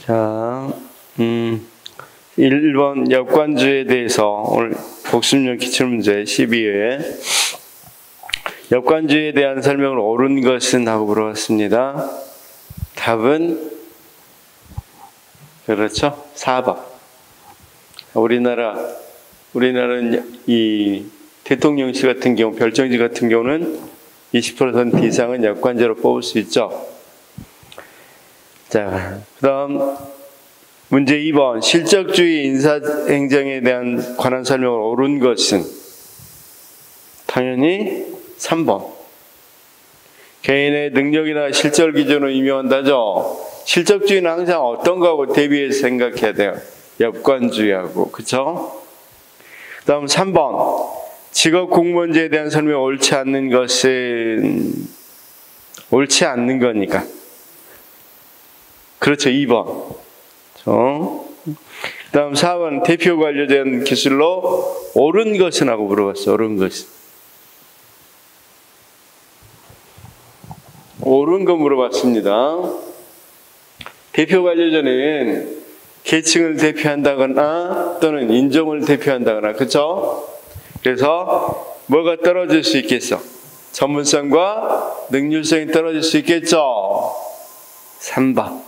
자, 1번 역관주에 대해서 오늘 복습용 기출문제 12회 역관주에 대한 설명을 옳은 것은 하고 물어봤습니다. 답은 그렇죠. 4번. 우리나라는 이 대통령실 같은 경우, 별정지 같은 경우는 20% 이상은 역관제로 뽑을 수 있죠. 자, 그 다음 문제 2번. 실적주의 인사행정에 대한 관한 설명을 옳은 것은 당연히 3번. 개인의 능력이나 실적 기준으로 임명한다죠. 실적주의는 항상 어떤 거하고 대비해서 생각해야 돼요. 역관주의하고. 그쵸? 그 다음 3번. 직업 공무원제에 대한 설명이 옳지 않는 것은 옳지 않는 거니까. 그렇죠. 2번. 그 다음 4번. 대표 관련된 기술로 옳은 것은 하고 물어봤어. 옳은 것은. 옳은 거 물어봤습니다. 대표 관료제는 계층을 대표한다거나 또는 인종을 대표한다거나, 그렇죠? 그래서 뭐가 떨어질 수 있겠어? 전문성과 능률성이 떨어질 수 있겠죠? 3번.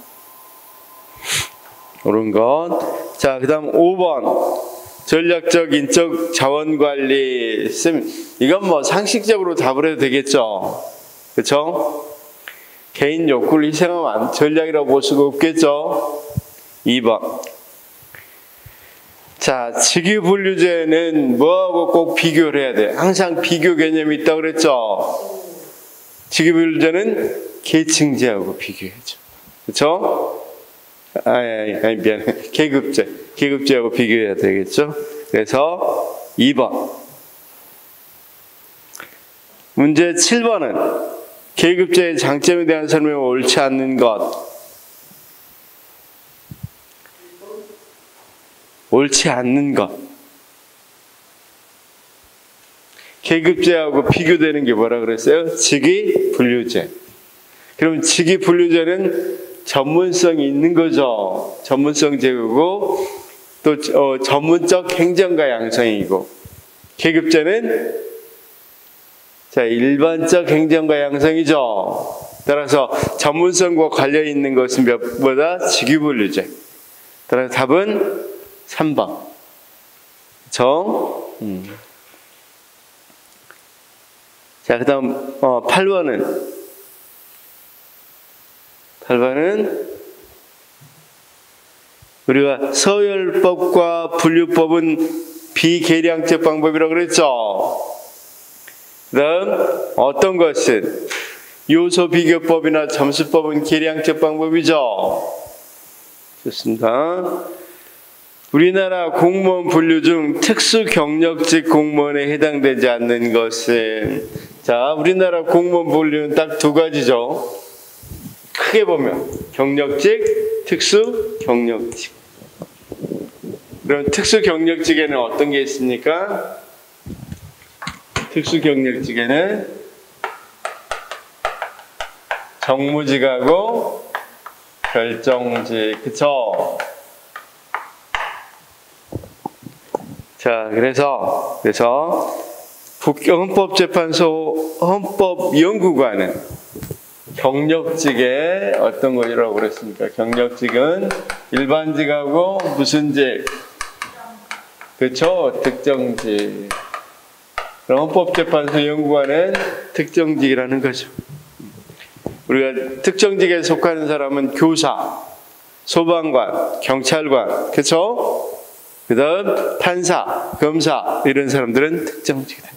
옳은 것. 자, 그 다음 5번. 전략적 인적 자원관리. 이건 뭐 상식적으로 답을 해도 되겠죠? 그렇죠? 개인 욕구를 희생하면 전략이라고 볼 수가 없겠죠? 2번. 자, 직위분류제는 뭐하고 꼭 비교를 해야 돼? 항상 비교 개념이 있다고 그랬죠? 직위분류제는 계층제하고 비교해야죠. 그렇죠? 아니, 미안해. 계급제하고 비교해야 되겠죠? 그래서 2번. 문제 7번은 계급제의 장점에 대한 설명이 옳지 않는 것. 옳지 않는 것. 계급제하고 비교되는 게 뭐라 그랬어요? 직위분류제. 그럼 직위분류제는 전문성이 있는 거죠. 전문성 제고고 또 전문적 행정가 양성이고, 계급제는 자, 일반적 행정가 양성이죠. 따라서 전문성과 관련 있는 것은 몇보다 직위분류제. 따라서 답은 3번. 그렇죠? 자, 그 다음 8번은 우리가 서열법과 분류법은 비계량적 방법이라고 그랬죠. 그 다음 어떤 것은 요소비교법이나 점수법은 계량적 방법이죠. 좋습니다. 우리나라 공무원 분류 중 특수경력직 공무원에 해당되지 않는 것은, 자, 우리나라 공무원 분류는 딱 두 가지죠. 크게 보면 경력직, 특수경력직. 그럼 특수경력직에는 어떤 게 있습니까? 특수경력직에는 정무직하고 별정직, 그쵸? 자, 그래서 헌법재판소 헌법연구관은 경력직에 어떤 것이라고 그랬습니까? 경력직은 일반직하고 무슨 직? 그쵸? 특정직. 그럼 헌법재판소 연구관은 특정직이라는 거죠. 우리가 특정직에 속하는 사람은 교사, 소방관, 경찰관, 그쵸? 그 다음 판사, 검사 이런 사람들은 특정직이다.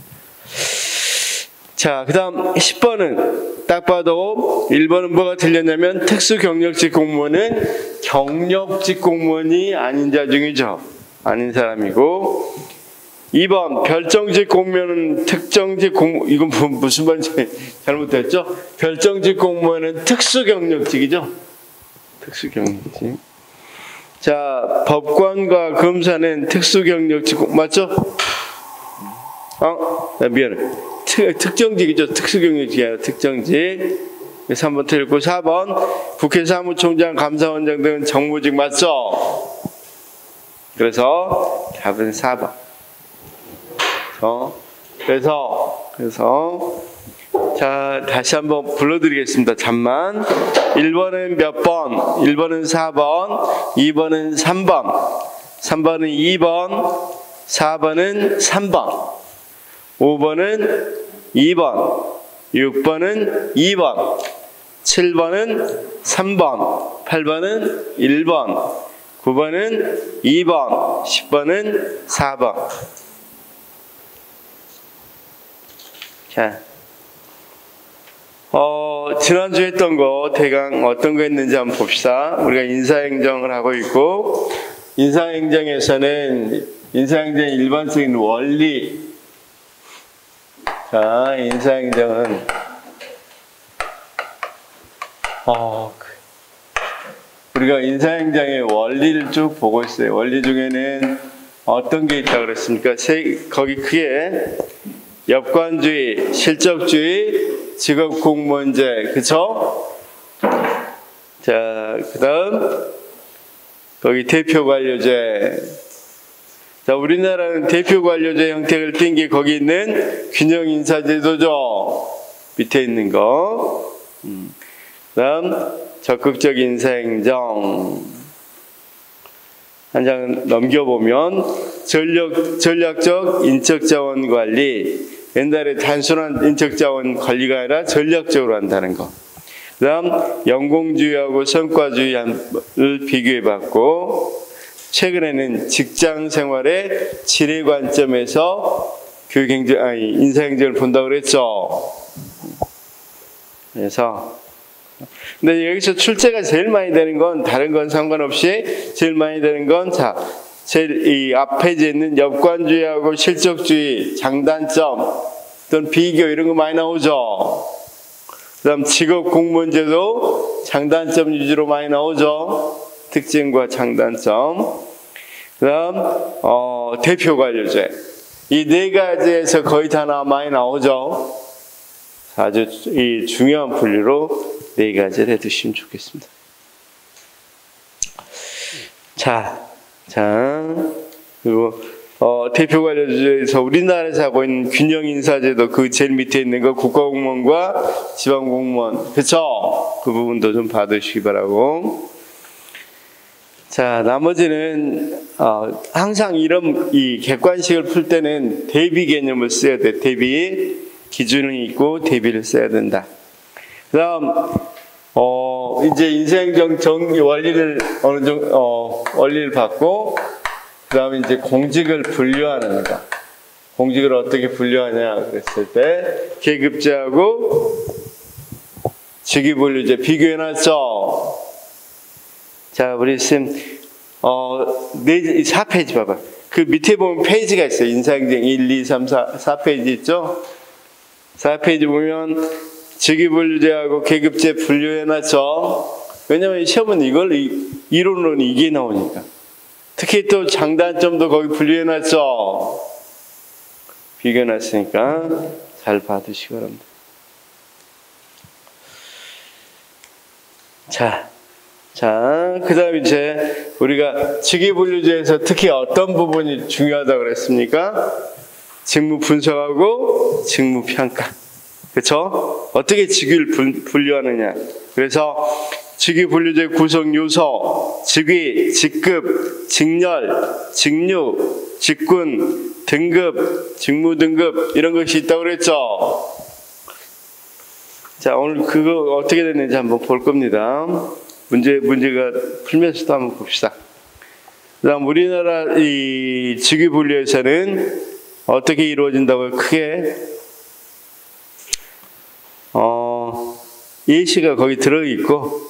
자, 그 다음 10번은 딱 봐도 1번은 뭐가 틀렸냐면 특수경력직 공무원은 경력직 공무원이 아닌 자 중이죠. 아닌 사람이고, 2번 별정직 공무원은 특정직 공무원, 이건 무슨 말인지 잘못됐죠? 별정직 공무원은 특수경력직이죠. 특수경력직. 자, 법관과 검사는 특수경력직, 맞죠? 미안해. 특정직이죠. 특수경력직이 아니라 특정직. 3번 틀렸고 4번 국회 사무총장, 감사원장 등은 정무직 맞죠? 그래서 답은 4번. 그래서 자, 다시 한번 불러드리겠습니다. 잠만. 1번은 몇 번? 1번은 4번, 2번은 3번, 3번은 2번, 4번은 3번, 5번은 2번, 6번은 2번, 7번은 3번, 8번은 1번, 9번은 2번, 10번은 4번. 자, 지난주에 했던 거 대강 어떤 거 했는지 한번 봅시다. 우리가 인사행정을 하고 있고, 인사행정에서는 인사행정의 일반적인 원리. 자, 인사행정은 우리가 인사행정의 원리를 쭉 보고 있어요. 원리 중에는 어떤 게 있다고 그랬습니까? 거기 크게 역관주의, 실적주의, 직업공무원제, 그쵸? 자, 그 다음 거기 대표관료제. 자, 우리나라는 대표관료제 형태를 띈 게 거기 있는 균형인사제도죠. 밑에 있는 거. 그 다음 적극적 인사행정. 한 장 넘겨보면 전략적 인적자원관리. 옛날에 단순한 인적자원 관리가 아니라 전략적으로 한다는 거. 그 다음 연공주의하고 성과주의를 비교해봤고, 최근에는 직장생활의 질의 관점에서 인사행정을 본다고 그랬죠. 그래서 근데 여기서 출제가 제일 많이 되는 건 다른 건 상관없이 제일 많이 되는 건 제일 이 앞에 있는 역관주의하고 실적주의, 장단점 또는 비교 이런 거 많이 나오죠. 그 다음 직업공무원제도 장단점 위주로 많이 나오죠. 특징과 장단점. 그 다음 대표관료제. 이 네 가지에서 거의 다 많이 나오죠. 아주 이 중요한 분류로 네 가지를 해두시면 좋겠습니다. 자, 그리고 대표관료제에서 우리나라에서 하고 있는 균형인사제도 그 제일 밑에 있는 거 국가공무원과 지방공무원, 그쵸? 그 부분도 좀 봐두시기 바라고. 자, 나머지는 항상 이 객관식을 풀 때는 대비 개념을 써야 돼. 대비 기준이 있고 대비를 써야 된다. 그다음 이제 인사행정 원리를 어느 정도 원리를 받고, 그다음에 이제 공직을 분류하는 거. 공직을 어떻게 분류하냐 그랬을 때 계급제하고 직위분류제 비교해놨죠. 자, 우리 쌤 4페이지 봐봐. 그 밑에 보면 페이지가 있어요. 인사행정 1, 2, 3, 4페이지 있죠. 4페이지 보면 직위분류제하고 계급제 분류해놨죠. 왜냐면 시험은 이론으로는 이게 나오니까. 특히 또 장단점도 거기 분류해놨죠. 비교해놨으니까 잘 봐두시기 바랍니다. 자, 그 다음에 이제 우리가 직위분류제에서 특히 어떤 부분이 중요하다고 그랬습니까? 직무 분석하고 직무 평가. 그렇죠? 어떻게 직위를 분류하느냐. 그래서 직위분류제 구성 요소, 직위, 직급, 직렬, 직류, 직군, 등급, 직무 등급 이런 것이 있다고 그랬죠. 자, 오늘 그거 어떻게 됐는지 한번 볼 겁니다. 문제가 풀면서도 한번 봅시다. 그다음 우리나라 이 직위분류에서는 어떻게 이루어진다고 크게 예시가 거기 들어있고,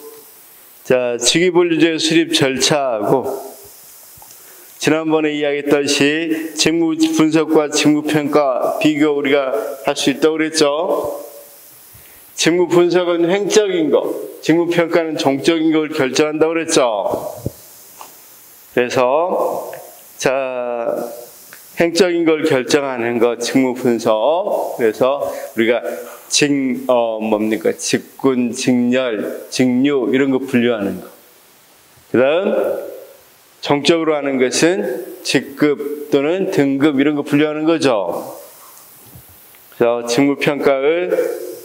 자, 직위분류제 수립 절차하고 지난번에 이야기했듯이 직무 분석과 직무 평가 비교 우리가 할 수 있다고 그랬죠. 직무 분석은 횡적인 거, 직무 평가는 종적인 걸 결정한다고 그랬죠. 그래서 자, 행적인 걸 결정하는 것, 직무 분석. 그래서 우리가 직군, 직렬, 직류 이런 거 분류하는 거. 그다음 정적으로 하는 것은 직급 또는 등급 이런 거 분류하는 거죠. 그래서 직무평가의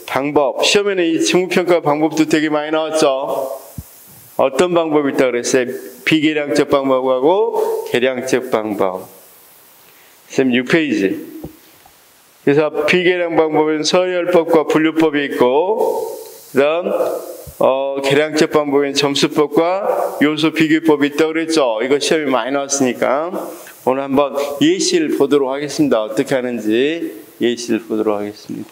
방법, 시험에는 이 직무평가 방법도 되게 많이 나왔죠. 어떤 방법이 있다고 그랬어요? 비계량적 방법하고 계량적 방법. 쌤 6페이지. 그래서 비계량 방법은 서열법과 분류법이 있고, 그 다음 계량적 방법은 점수법과 요소 비교법이 있다고 그랬죠. 이거 시험에 많이 나왔으니까 오늘 한번 예시를 보도록 하겠습니다. 어떻게 하는지 예시를 보도록 하겠습니다.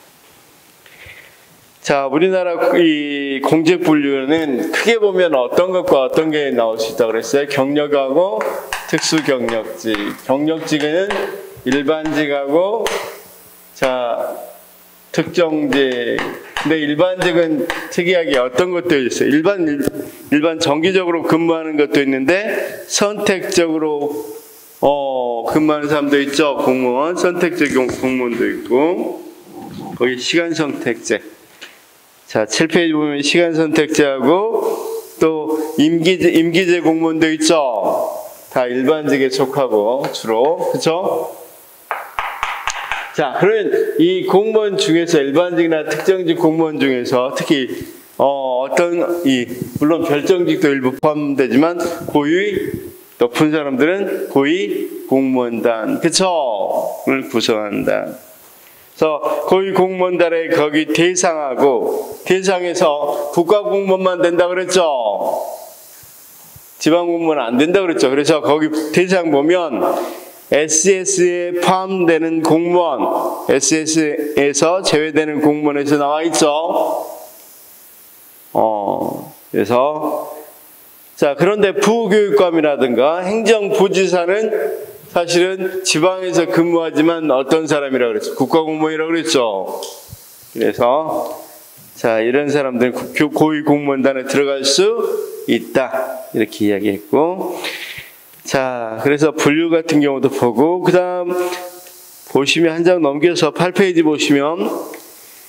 자, 우리나라 이 공직 분류는 크게 보면 어떤 것과 어떤 게 나올 수 있다고 그랬어요? 경력하고 특수 경력직. 경력직은 일반직하고 자, 특정직. 근데 일반직은 특이하게 어떤 것도 있어요. 일반 정기적으로 근무하는 것도 있는데 선택적으로 근무하는 사람도 있죠. 공무원, 선택적 공무원도 있고, 거기 시간 선택제. 자, 7페이지 보면 시간 선택제하고 또 임기제 공무원도 있죠. 다 일반직에 속하고 주로, 그렇죠? 자, 그러면 이 공무원 중에서 일반직이나 특정직 공무원 중에서 특히 물론 별정직도 일부 포함되지만 고위 높은 사람들은 고위 공무원단, 그쵸?를 구성한다. 그래서 고위 공무원단에 거기 대상에서 국가 공무원만 된다 그랬죠. 지방 공무원 안 된다 그랬죠. 그래서 거기 대상 보면 SS에 포함되는 공무원, SS에서 제외되는 공무원에서 나와 있죠. 그래서 자, 그런데 부교육감이라든가 행정부지사는 사실은 지방에서 근무하지만 어떤 사람이라고 그랬죠? 국가공무원이라고 그랬죠. 그래서 자, 이런 사람들은 고위 공무원단에 들어갈 수 있다 이렇게 이야기했고, 자, 그래서 분류 같은 경우도 보고, 그 다음 보시면 한 장 넘겨서 8페이지 보시면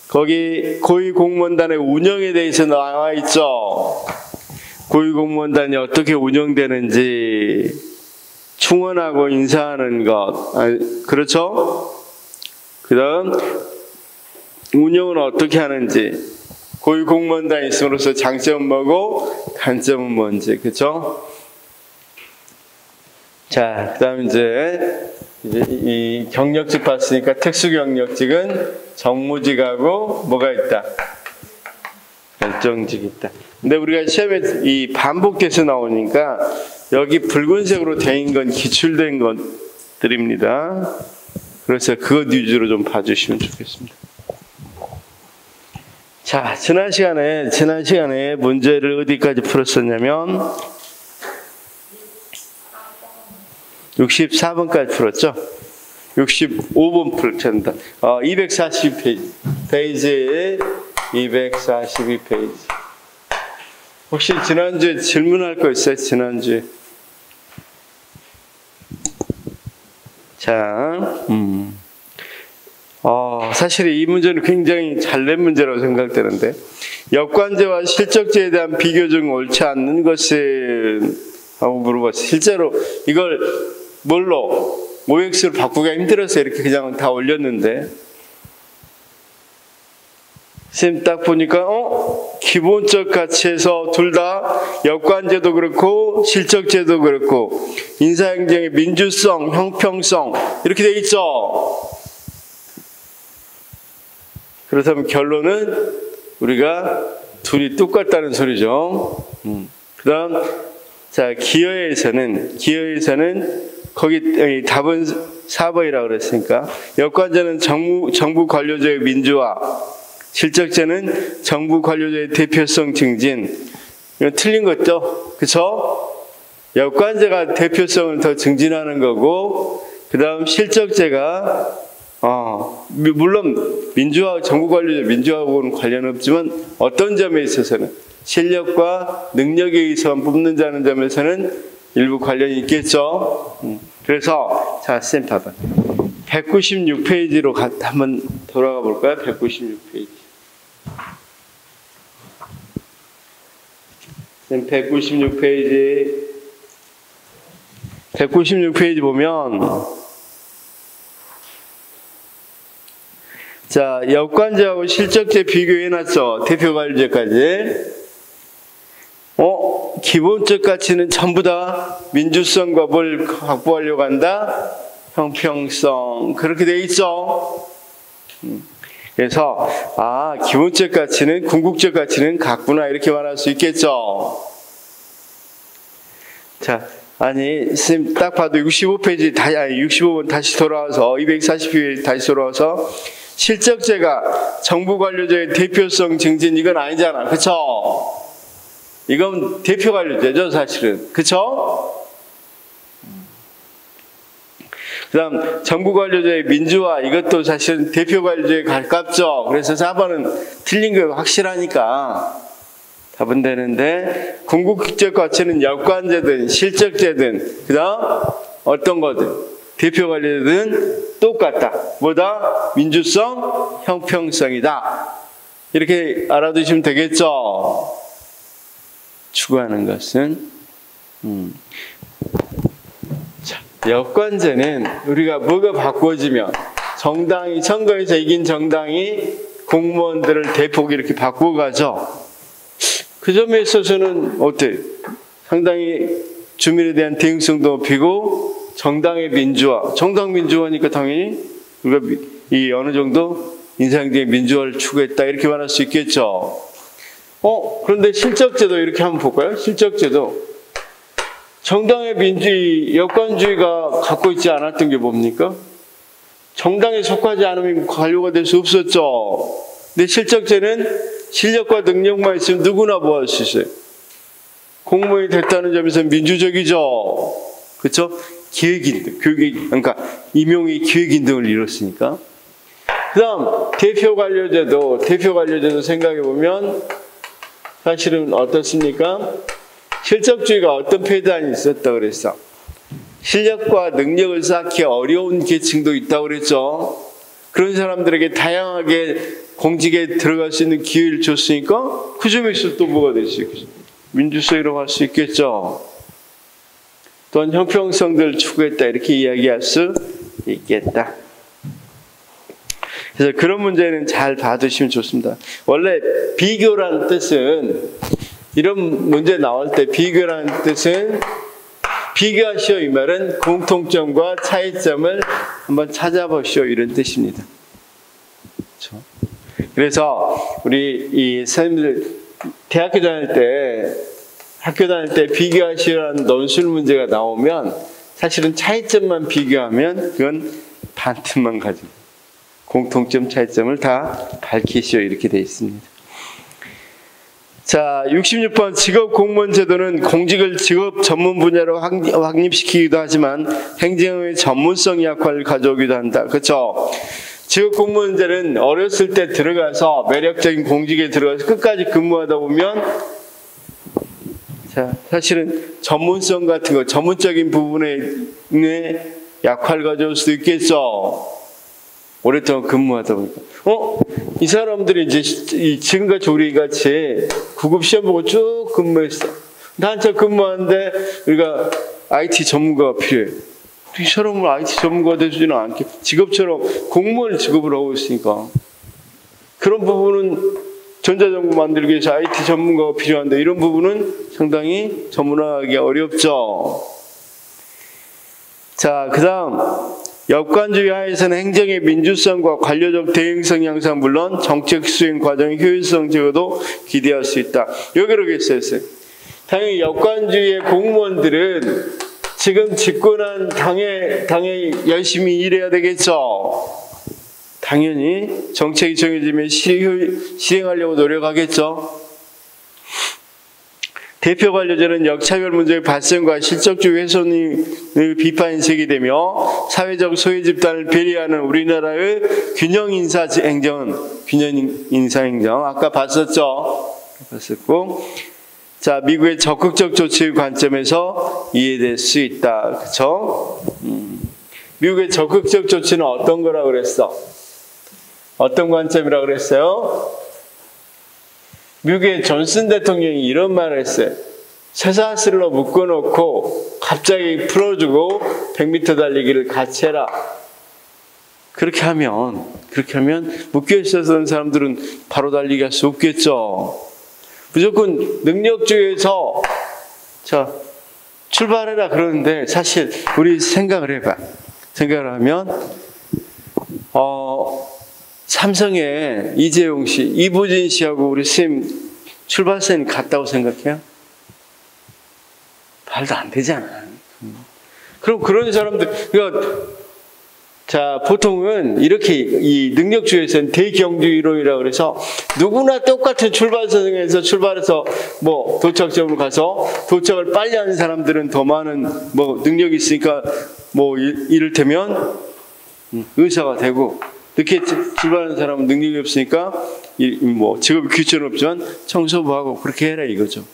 거기 고위공무원단의 운영에 대해서 나와 있죠. 고위공무원단이 어떻게 운영되는지, 충원하고 인사하는 것, 그렇죠? 그 다음 운영은 어떻게 하는지, 고위공무원단이 있음으로써 장점은 뭐고 단점은 뭔지, 그렇죠? 자, 그 다음 이제 이 경력직 봤으니까 특수경력직은 정무직하고 뭐가 있다? 결정직이 있다. 근데 우리가 시험에 이 반복돼서 나오니까 여기 붉은색으로 된 건 기출된 것들입니다. 그래서 그것 위주로 좀 봐주시면 좋겠습니다. 자, 지난 시간에 문제를 어디까지 풀었었냐면 64번까지 풀었죠? 65번 풀었습니다. 242페이지. 242페이지. 혹시 지난주에 질문할 거 있어요? 지난주에. 자, 사실 이 문제는 굉장히 잘 낸 문제라고 생각되는데, 역관제와 실적제에 대한 비교 중 옳지 않는 것은 하고 물어봤어요. 실제로 이걸 뭘로 OX로 바꾸기가 힘들어서 이렇게 그냥 다 올렸는데, 쌤 딱 보니까 기본적 가치에서 둘 다 역관제도 그렇고 실적제도 그렇고 인사행정의 민주성, 형평성 이렇게 돼 있죠. 그렇다면 결론은 우리가 둘이 똑같다는 소리죠. 그 다음, 자, 기여에서는 거기 답은 4번이라고 그랬으니까 역관제는 정부 관료제의 민주화, 실적제는 정부 관료제의 대표성 증진. 이건 틀린 거죠, 그렇죠? 역관제가 대표성을 더 증진하는 거고, 그 다음 실적제가 물론 민주화, 정부 관료제 민주화하고는 관련 없지만 어떤 점에 있어서는 실력과 능력에 의해서 뽑는다는 점에서는 일부 관련이 있겠죠. 그래서 자, 쌤 봐봐. 196페이지로 한번 돌아가 볼까요? 196페이지. 쌤 196페이지 보면 자, 역관제하고 실적제 비교해놨죠. 대표관리제까지. 기본적 가치는 전부 다 민주성과 뭘 확보하려고 한다? 형평성. 그렇게 돼 있죠. 그래서 기본적 가치는 궁극적 가치는 같구나 이렇게 말할 수 있겠죠. 자, 선생님 딱 봐도 65페이지 65번 다시 돌아와서 240페이지 다시 돌아와서 실적제가 정부 관료제의 대표성 증진 이건 아니잖아. 그쵸? 이건 대표 관료제죠, 사실은. 그쵸? 그 다음, 정부 관료제의 민주화, 이것도 사실은 대표 관료제에 가깝죠. 그래서 4번은 틀린 게 확실하니까 답은 되는데, 궁극적 가치는 역관제든 실적제든, 그 다음, 어떤 거든, 대표 관료제든 똑같다. 뭐다? 민주성, 형평성이다. 이렇게 알아두시면 되겠죠. 추구하는 것은 자, 역관제는 우리가 뭐가 바꿔지면 정당이 선거에서 이긴 정당이 공무원들을 대폭 이렇게 바꿔가죠. 그 점에 있어서는 어때? 상당히 주민에 대한 대응성도 높이고 정당의 민주화, 정당 민주화니까 당연히 우리가 이 어느 정도 인상적인 민주화를 추구했다 이렇게 말할 수 있겠죠. 그런데 실적제도 이렇게 한번 볼까요? 실적제도 정당의 민주주의, 역관주의가 갖고 있지 않았던 게 뭡니까? 정당에 속하지 않으면 관료가 될 수 없었죠. 근데 실적제는 실력과 능력만 있으면 누구나 뭐 할 수 있어요. 공무원이 됐다는 점에서 민주적이죠. 그렇죠? 기획인등, 그러니까 임용이 기획인등을 이뤘으니까. 그 다음 대표 관료제도 생각해 보면 사실은 어떻습니까? 실적주의가 어떤 폐단이 있었다 그랬어. 실력과 능력을 쌓기 어려운 계층도 있다고 그랬죠. 그런 사람들에게 다양하게 공직에 들어갈 수 있는 기회를 줬으니까 그 점에서 또 뭐가 될 수 있겠죠? 민주성이라고 할 수 있겠죠. 또한 형평성들을 추구했다 이렇게 이야기할 수 있겠다. 그래서 그런 문제는 잘 봐두시면 좋습니다. 원래 비교라는 뜻은 이런 문제 나올 때 비교라는 뜻은 비교하시오 이 말은 공통점과 차이점을 한번 찾아보시오 이런 뜻입니다. 그렇죠? 그래서 우리 이 선생님들 대학교 다닐 때 비교하시오라는 논술 문제가 나오면 사실은 차이점만 비교하면 그건 반틈만 가지고 공통점 차이점을 다 밝히시오 이렇게 되어 있습니다. 자, 66번 직업 공무원 제도는 공직을 직업 전문 분야로 확립시키기도 하지만 행정의 전문성 역할을 가져오기도 한다. 그렇죠? 직업 공무원제는 어렸을 때 들어가서 매력적인 공직에 들어가서 끝까지 근무하다 보면 자, 사실은 전문성 같은 거 전문적인 부분에 역할을 가져올 수도 있겠죠. 오랫동안 근무하다 보니까 이 사람들이 이제 지금같이 우리 같이 구급 시험 보고 쭉 근무했어. 한참 근무하는데 우리가 IT 전문가가 필요해. 이 사람은 IT 전문가가 되지는 않게 직업처럼 공무원 직업을 하고 있으니까 그런 부분은 전자정부 만들기 위해서 IT 전문가가 필요한데 이런 부분은 상당히 전문화하기 어렵죠. 자, 그 다음 역관주의 하에서는 행정의 민주성과 관료적 대응성 향상 물론 정책 수행 과정의 효율성 제고도 기대할 수 있다. 여기 그러겠어요. 당연히 역관주의의 공무원들은 지금 집권한 당에 열심히 일해야 되겠죠. 당연히 정책이 정해지면 실행하려고 노력하겠죠. 대표 관료제는 역차별 문제의 발생과 실적주의 훼손의 비판이 제기되며 사회적 소외 집단을 배려하는 우리나라의 균형 인사 행정은 균형 인사 행정 아까 봤었죠. 봤었고 자, 미국의 적극적 조치의 관점에서 이해될 수 있다. 그쵸? 미국의 적극적 조치는 어떤 거라고 그랬어? 어떤 관점이라고 그랬어요? 미국의 존슨 대통령이 이런 말을 했어요. 쇠사슬로 묶어놓고 갑자기 풀어주고 100m 달리기를 같이 해라. 그렇게 하면 묶여있었던 사람들은 바로 달리기 할 수 없겠죠. 무조건 능력주의에서 자, 출발해라 그러는데 사실 우리 생각을 해봐. 생각을 하면 삼성의 이재용 씨, 이부진 씨하고 우리 선생님 출발선이 같다고 생각해요? 말도 안 되잖아. 그럼 그런 사람들, 그러니까 자, 보통은 이렇게 이 능력주의에서는 대경주의론이라고 그래서 누구나 똑같은 출발선에서 출발해서 뭐 도착점으로 가서 도착을 빨리 하는 사람들은 더 많은 뭐 능력이 있으니까 뭐 이를테면 의사가 되고 늦게 출발하는 사람은 능력이 없으니까 뭐 직업이 귀천은 없지만 청소부하고 그렇게 해라 이거죠.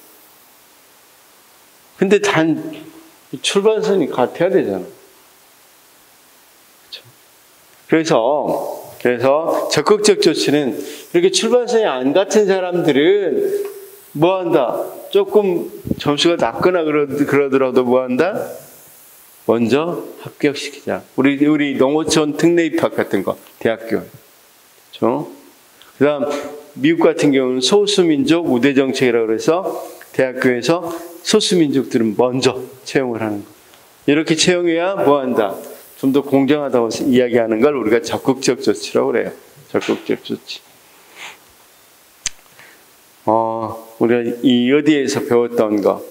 근데 단 출발선이 같아야 되잖아. 그래서 적극적 조치는 이렇게 출발선이 안 같은 사람들은 뭐 한다? 조금 점수가 낮거나 그러더라도 뭐 한다? 먼저 합격시키자. 우리 농어촌 특례 입학 같은 거, 대학교. 그렇죠? 그다음 미국 같은 경우는 소수민족 우대 정책이라고 그래서 대학교에서 소수민족들은 먼저 채용을 하는 거. 이렇게 채용해야 뭐 한다? 좀 더 공정하다고 이야기하는 걸 우리가 적극적 조치라고 그래요. 적극적 조치. 우리가 이 어디에서 배웠던 거,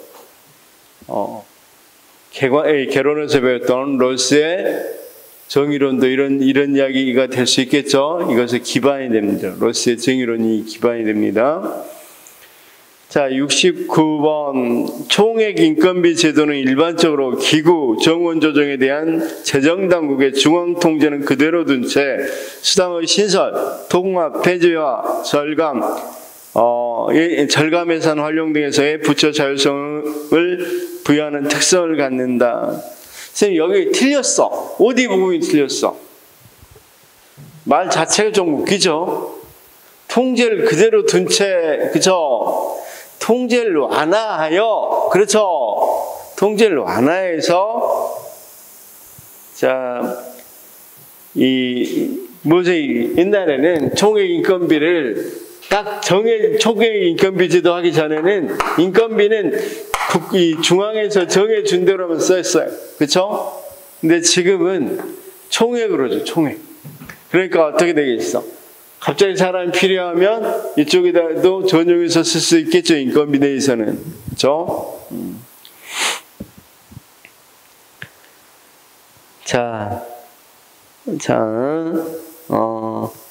개론에서 배웠던 로스의 정의론도 이런 이야기가 될 수 있겠죠. 이것을 기반이 됩니다. 로스의 정의론이 기반이 됩니다. 자, 69번 총액 인건비 제도는 일반적으로 기구, 정원 조정에 대한 재정당국의 중앙 통제는 그대로 둔 채 수당의 신설, 통합, 폐지와 절감, 절감 예산 활용 등에서의 부처 자율성을 부여하는 특성을 갖는다. 선생님 여기 틀렸어. 어디 부분이 틀렸어? 말 자체가 좀 웃기죠? 통제를 그대로 둔 채, 그죠? 통제를 완화하여, 그렇죠? 통제를 완화해서, 자, 뭐지, 옛날에는 총액 인건비를 딱 총액 인건비 제도 하기 전에는 인건비는 중앙에서 정해준 대로만 써있어요. 그렇죠? 근데 지금은 총액으로 줘, 총액. 그러니까 어떻게 되겠어? 갑자기 사람이 필요하면 이쪽에다도 전용해서 쓸 수 있겠죠, 인건비 내에서는. 그렇죠?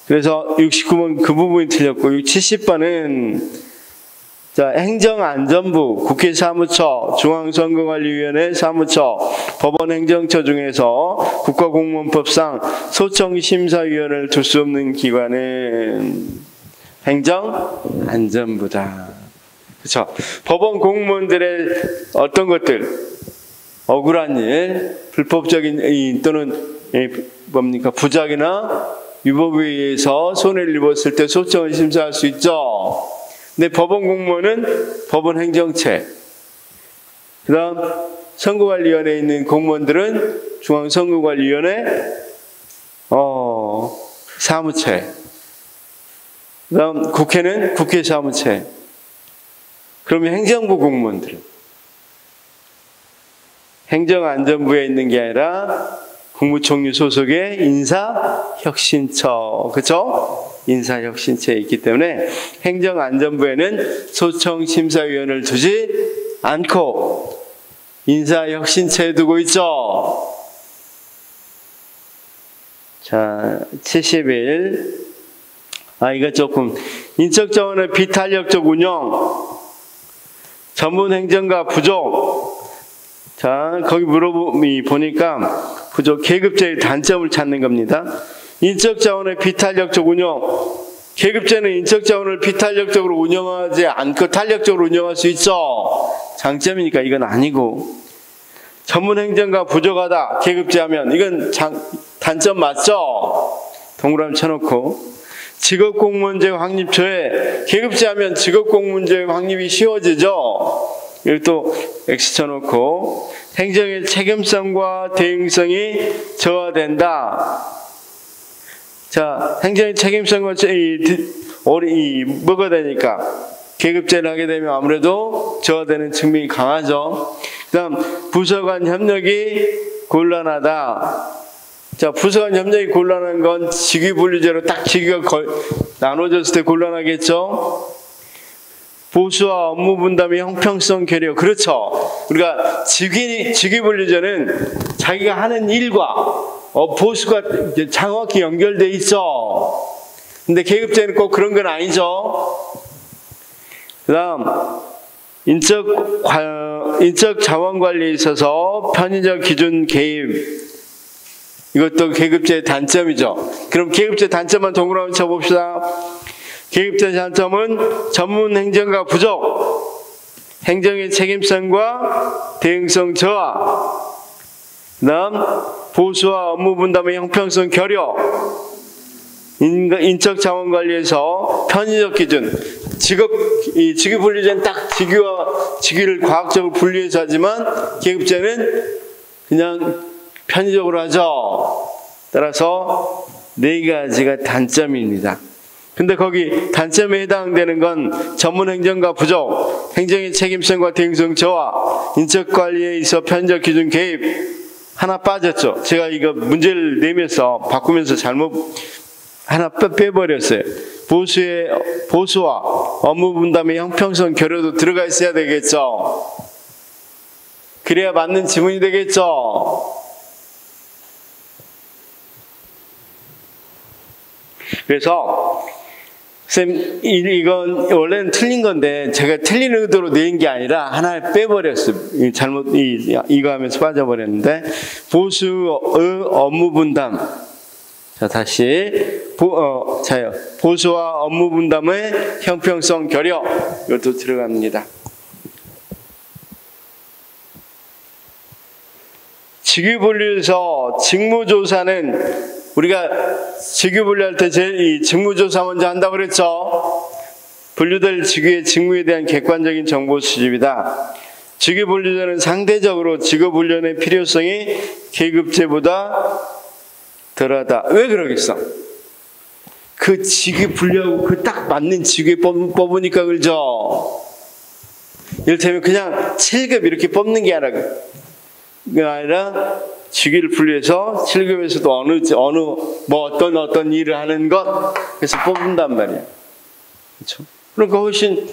그래서 69번 그 부분이 틀렸고, 70번은 자, 행정안전부, 국회 사무처, 중앙선거관리위원회 사무처, 법원행정처 중에서 국가공무원법상 소청심사위원회를 둘 수 없는 기관은 행정안전부다. 그렇죠? 법원 공무원들의 어떤 것들, 억울한 일, 불법적인 또는 뭡니까 부작이나 위법에 의해서 손해를 입었을 때 소청을 심사할 수 있죠. 근데 법원 공무원은 법원 행정체, 그 다음 선거관리위원회에 있는 공무원들은 중앙선거관리위원회 사무체, 그 다음 국회는 국회 사무체. 그러면 행정부 공무원들은 행정안전부에 있는 게 아니라 국무총리 소속의 인사혁신처, 그렇죠? 인사혁신처에 있기 때문에 행정안전부에는 소청심사위원회를 두지 않고 인사혁신처에 두고 있죠. 자, 71. 이거 조금 인적자원의 비탄력적 운영, 전문행정가 부족. 자, 거기 보니까 부족 계급제의 단점을 찾는 겁니다. 인적자원의 비탄력적 운영, 계급제는 인적 자원을 비탄력적으로 운영하지 않고 탄력적으로 운영할 수 있죠. 장점이니까 이건 아니고. 전문 행정가 부족하다. 계급제하면 이건 단점 맞죠? 동그라미 쳐놓고. 직업공무원제 확립초에 계급제하면 직업공무원제 확립이 쉬워지죠. 여기 또 X 쳐놓고. 행정의 책임성과 대응성이 저하된다. 자, 행정의 책임성과 뭐가 되니까 계급제를 하게 되면 아무래도 저하되는 측면이 강하죠. 그 다음 부서 간 협력이 곤란하다. 자, 부서 간 협력이 곤란한 건 직위분리제로 딱 직위가 나눠졌을 때 곤란하겠죠. 보수와 업무 분담의 형평성 결여. 그렇죠. 우리가 직위분리제는 자기가 하는 일과 보수가 정확히 연결돼 있죠. 근데 계급제는 꼭 그런 건 아니죠. 그 다음 인적 자원 관리에 있어서 편의적 기준 개입. 이것도 계급제의 단점이죠. 그럼 계급제 단점만 동그라미 쳐봅시다. 계급제 단점은 전문 행정가 부족, 행정의 책임성과 대응성 저하, 그 다음 보수와 업무 분담의 형평성 결여, 인적 자원 관리에서 편의적 기준, 직위 분리제는 딱 직위를 과학적으로 분리해서 하지만 계급제는 그냥 편의적으로 하죠. 따라서 네 가지가 단점입니다. 근데 거기 단점에 해당되는 건 전문 행정가 부족, 행정의 책임성과 대응성 저하, 인적 관리에 있어 편의적 기준 개입 하나 빠졌죠. 제가 이거 문제를 내면서 바꾸면서 잘못 하나 빼버렸어요. 보수와 업무 분담의 형평성 결여도 들어가 있어야 되겠죠. 그래야 맞는 지문이 되겠죠. 그래서 쌤, 이건 원래는 틀린 건데 제가 틀린 의도로 낸 게 아니라 하나 빼버렸어요. 잘못 이거 하면서 빠져버렸는데 보수의 업무 분담. 자, 다시 보수와 업무 분담의 형평성 결여. 이것도 들어갑니다. 직위분리에서 직무조사는 우리가 직위 분리할 때 이 직무조사 먼저 한다고 그랬죠. 분류될 직위의 직무에 대한 객관적인 정보 수집이다. 직위 분리제는 상대적으로 직업 훈련의 필요성이 계급제보다 덜하다. 왜 그러겠어? 그 직위 분리하고 그 딱 맞는 직위 뽑으니까 그러죠. 이를테면 그냥 7급 이렇게 뽑는 게 아니라 직위를 분리해서 7급에서도 어떤 일을 하는 것 그래서 뽑는단 말이야. 그렇죠? 그러니까 훨씬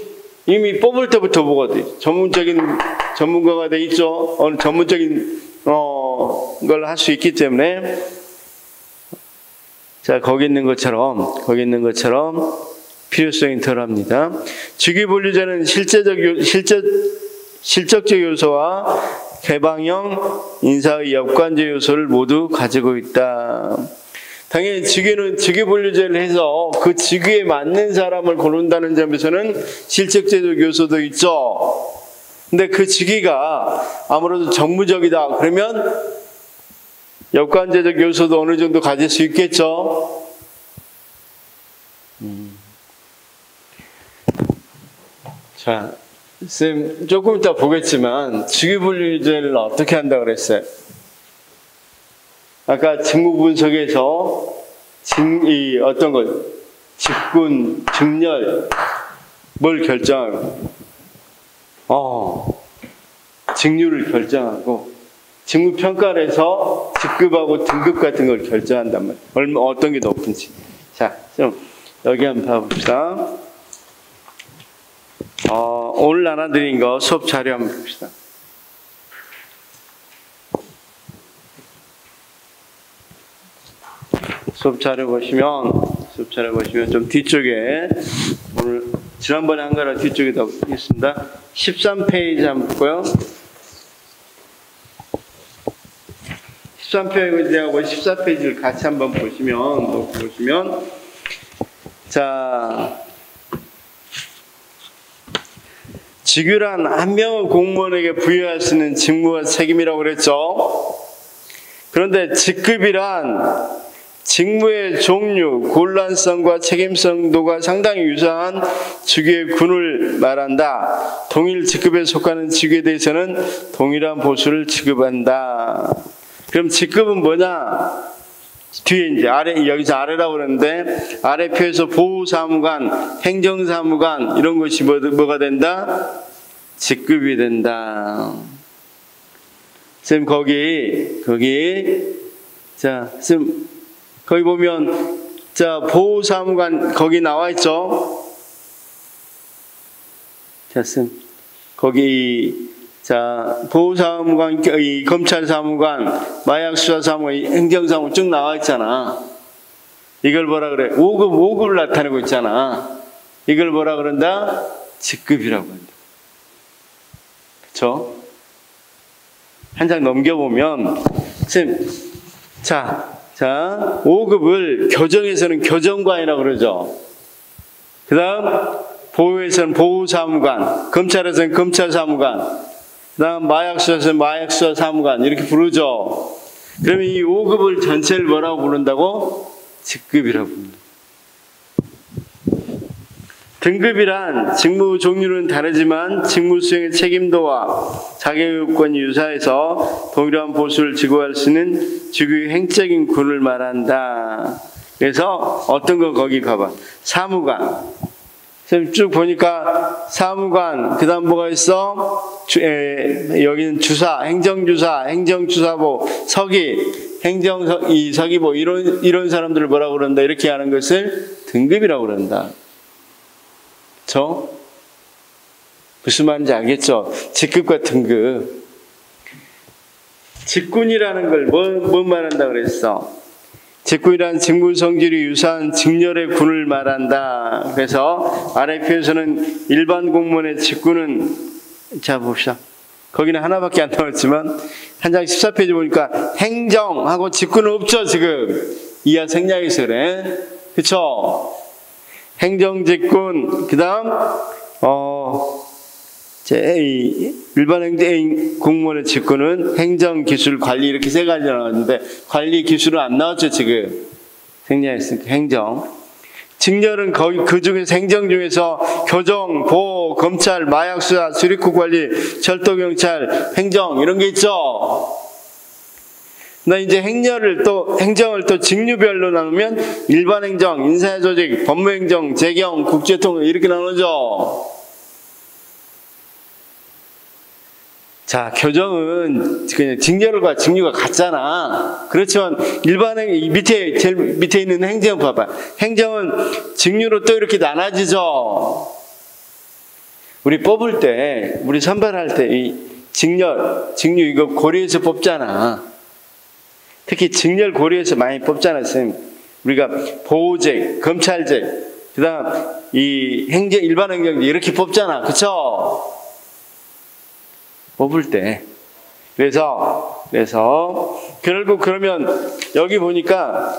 이미 뽑을 때부터 보거든. 전문가가 돼 있죠. 어느 전문적인 걸 할 수 있기 때문에 자 거기 있는 것처럼 필요성이 덜합니다. 직위 분리제는 실적적 요소와 개방형 인사의 역관제 요소를 모두 가지고 있다. 당연히 직위 분리제를 해서 그 직위에 맞는 사람을 고른다는 점에서는 실적제적 요소도 있죠. 근데 그 직위가 아무래도 정무적이다. 그러면 역관제적 요소도 어느 정도 가질 수 있겠죠. 자, 쌤 조금 이따 보겠지만 직위분리제를 어떻게 한다고 그랬어요? 아까 직무분석에서 어떤 것, 직군, 직렬 뭘 결정하고 직률을 결정하고 직무평가를 해서 직급하고 등급 같은 걸 결정한단 말이에요. 어떤 게 높은지. 자, 좀 여기 한번 봐봅시다. 오늘 나눠드린 거 수업 자료 한번 봅시다. 수업 자료 보시면 좀 뒤쪽에 오늘 지난번에 한 거라 뒤쪽에다 보겠습니다. 13페이지 한번 볼까요? 13페이지하고 14페이지를 같이 한번 보시면 자, 직위란 한 명의 공무원에게 부여할 수 있는 직무와 책임이라고 그랬죠. 그런데 직급이란 직무의 종류, 곤란성과 책임성도가 상당히 유사한 직위의 군을 말한다. 동일 직급에 속하는 직위에 대해서는 동일한 보수를 지급한다. 그럼 직급은 뭐냐? 뒤에 이제 아래, 여기서 아래라고 그러는데, 아래 표에서 보호사무관, 행정사무관, 이런 것이 뭐가 된다? 직급이 된다. 쌤, 거기, 자, 쌤, 거기 보면, 자, 보호사무관, 거기 나와 있죠? 자, 쌤, 거기, 자, 보호사무관, 이 검찰사무관, 마약수사사무관, 행정사무관 쭉 나와 있잖아. 이걸 뭐라 그래? 5급을 나타내고 있잖아. 이걸 뭐라 그런다? 직급이라고 한다. 그쵸? 한 장 넘겨보면, 쌤, 자, 5급을 교정에서는 교정관이라고 그러죠. 그 다음, 보호에서는 보호사무관, 검찰에서는 검찰사무관, 그 다음 마약수사에서는 마약수사사무관, 이렇게 부르죠. 그러면 이 5급을 전체를 뭐라고 부른다고? 직급이라고 부른다. 등급이란 직무 종류는 다르지만 직무 수행의 책임도와 자격요건이 유사해서 동일한 보수를 지급할 수 있는 직위의 행적인 군을 말한다. 그래서 어떤 거 거기 봐봐. 사무관. 쭉 보니까 사무관, 그 다음 뭐가 있어? 여기는 주사, 행정주사, 행정주사보, 서기, 서기보, 이런 사람들을 뭐라고 그런다? 이렇게 하는 것을 등급이라고 그런다. 그쵸? 무슨 말인지 알겠죠? 직급과 등급. 직군이라는 걸 뭔 말한다 그랬어? 직군이란 직무 성질이 유사한 직렬의 군을 말한다. 그래서 아래 표에서는 일반 공무원의 직군은, 자 봅시다. 거기는 하나밖에 안 나왔지만 한 장 14페이지 보니까 행정하고 직군은 없죠 지금. 이하 생략해서 그래. 그쵸? 행정직군, 그 다음 일반 공무원의 직군은 행정, 기술, 관리 이렇게 세 가지 나왔는데 관리, 기술은 안 나왔죠 지금. 생략했으니까 행정. 직렬은 거기 그 중에서 행정 중에서 교정, 보호, 검찰, 마약수사, 출입국 관리, 철도경찰, 행정 이런 게 있죠. 나 이제 행정을 또 직류별로 나누면 일반 행정, 인사조직, 법무행정, 재경, 국제통역 이렇게 나누죠. 자, 교정은 그냥 직렬과 직류가 같잖아. 그렇지만 제일 밑에 있는 행정 봐봐. 행정은 직류로 또 이렇게 나눠지죠. 우리 뽑을 때, 우리 선발할 때 이 직류 이거 고려해서 뽑잖아. 특히 직렬 고려해서 많이 뽑잖아요, 선생님. 우리가 보호직, 검찰직, 그 다음 이 일반 행정직 이렇게 뽑잖아. 그쵸? 뽑을 때. 그래서 결국 그러면 여기 보니까